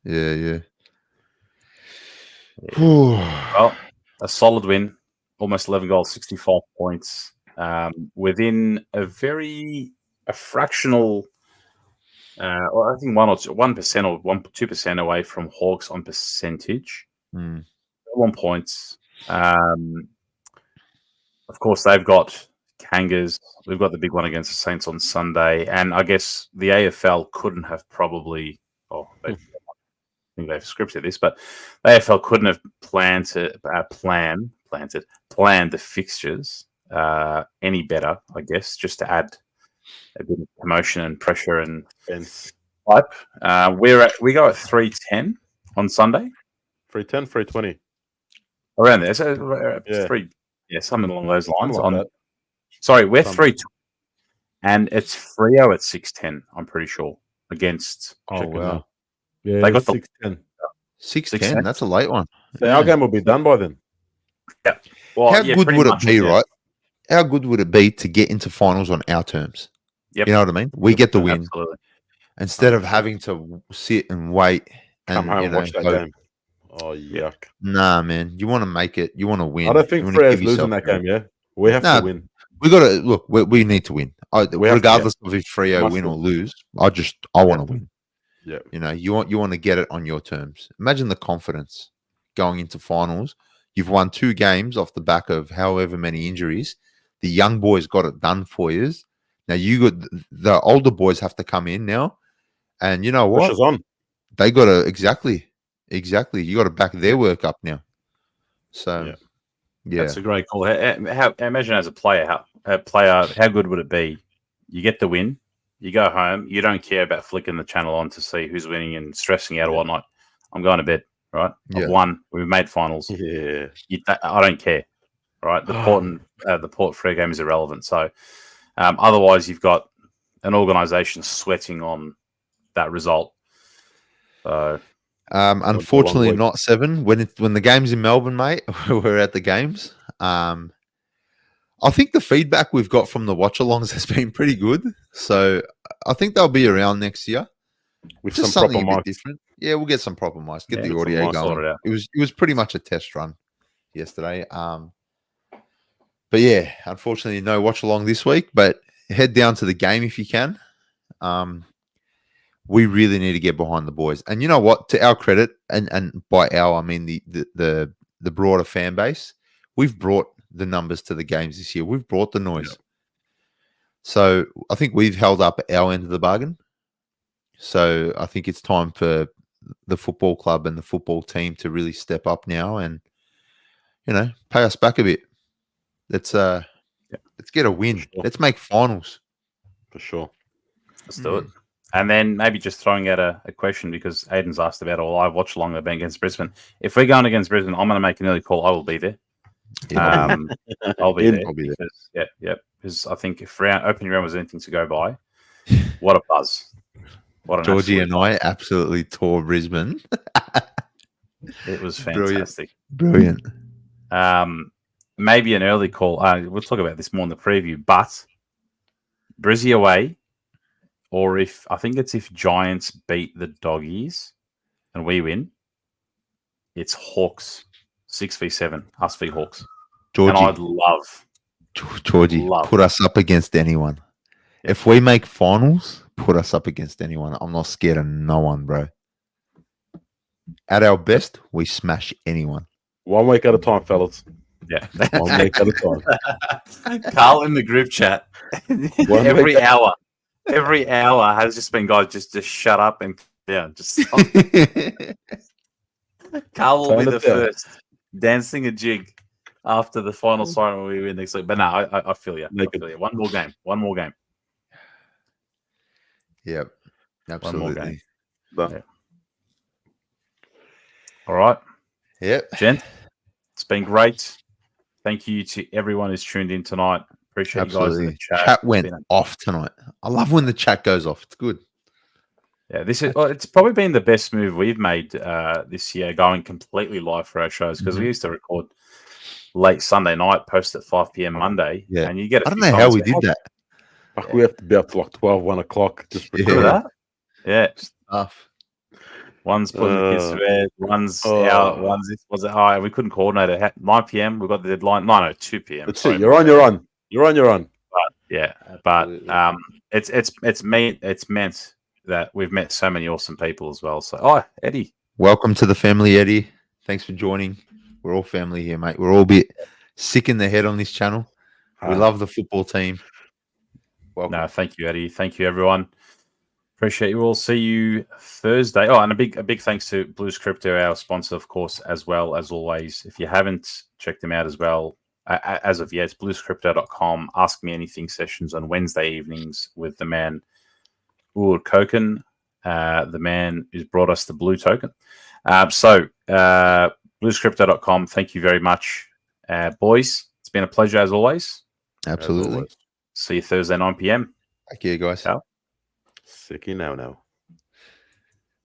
Yeah. Well, a solid win. Almost 11 goals, 65 points. Within a fractional, I think 1% or 2% away from Hawks on percentage. 1 points. Of course, they've got Kangas. We've got the big one against the Saints on Sunday, and I guess the AFL couldn't have probably. I think they've scripted this, but the AFL couldn't have planned the fixtures any better. I guess just to add a bit of promotion and pressure and hype. We go at 3:10 on Sunday. 3:10, 3:20. Around there, so something along those lines. Like we're 3:20, and it's Freo at 6:10. I'm pretty sure against. Oh wow! Yeah, they got 6:10. 6:10. That's a late one. So our game will be done by then. Yeah. Well, how good would it be, right? How good would it be to get into finals on our terms? Yep. You know what I mean? We get the win. Absolutely. Instead of having to sit and wait and come home and watch that game. Oh, yuck. Nah, man. You want to make it. You want to win. I don't think Freya's losing that game, yeah? We have to win. We got to look. We need to win. Regardless of if Freo win or lose, I want to win. Yeah. You want to get it on your terms. Imagine the confidence going into finals. You've won 2 games off the back of however many injuries. The young boys got it done for you. Now the older boys have to come in now, and you know what? Pressure's on. They got to exactly. You got to back their work up now. So, yeah. That's a great call. Imagine as a player, how good would it be? You get the win, you go home, you don't care about flicking the channel on to see who's winning and stressing out or whatnot. I'm going to bed, right? I've won. We've made finals. Yeah. I don't care, right? The Port Freo game is irrelevant. So, otherwise, you've got an organisation sweating on that result. So. Unfortunately, not 7. When the game's in Melbourne, mate, we're at the games. I think the feedback we've got from the watch-alongs has been pretty good. So I think they'll be around next year with just some something a bit different. Yeah, we'll get some proper mics. Get the audio going. It was pretty much a test run yesterday. But yeah, unfortunately, no watch-along this week. But head down to the game if you can. We really need to get behind the boys. And you know what? To our credit, and by our, I mean the broader fan base, we've brought the numbers to the games this year. We've brought the noise. Yep. So I think we've held up our end of the bargain. So I think it's time for the football club and the football team to really step up now and, pay us back a bit. Let's get a win. Sure. Let's make finals. For sure. Let's do it. And then maybe just throwing out a question because Aiden's asked about a live watch along event against Brisbane. If we're going against Brisbane, I'm going to make an early call. I will be there. I'll be there. Because I think if opening round was anything to go by, what a buzz. Georgie and I absolutely tore Brisbane. It was fantastic. Brilliant. Maybe an early call. We'll talk about this more in the preview, but Brizzy away. Or if Giants beat the Doggies and we win, it's Hawks 6v7, us v Hawks. Georgie, And I'd love. put us up against anyone. Yeah. If we make finals, put us up against anyone. I'm not scared of no one, bro. At our best, we smash anyone. 1 week at a time, fellas. Yeah. 1 week at a time. Carl in the group chat every hour has just been guys just shut up and just Carl will be the first dancing a jig after the final siren we win next week. But no, I feel you. One more game. Yep. Absolutely. Yeah. All right. Yep. Jen, it's been great. Thank you to everyone who's tuned in tonight. Appreciate you guys in the chat. Chat went off tonight. I love when the chat goes off. It's good. Yeah, it's probably been the best move we've made this year, going completely live for our shows, because we used to record late Sunday night, post at 5 p.m. Monday. Yeah. And you get I don't know how we did that. Fuck, we have to be up to like 12, 1 o'clock. Just Remember that? Yeah. Stuff. One's putting the kids to bed, one's out, one's this, was it? Oh, we couldn't coordinate it. At 9 p.m. We've got the deadline. No, 2 p.m. That's it. You're on. But it's meant that we've met so many awesome people as well. So, Eddie. Welcome to the family, Eddie. Thanks for joining. We're all family here, mate. We're all a bit sick in the head on this channel. We love the football team. Welcome. No, thank you, Eddie. Thank you, everyone. Appreciate you all. See you Thursday. Oh, and a big thanks to BluesCrypto, our sponsor, of course, as well as always. If you haven't checked them out as well, as of yet, it's BluesCrypto.com. Ask Me Anything sessions on Wednesday evenings with the man Ur Koken, the man who's brought us the blue token. BluesCrypto.com. Thank you very much, boys. It's been a pleasure as always. Absolutely. As always. See you Thursday, 9 p.m. Thank you, guys. Ciao. Sicky now.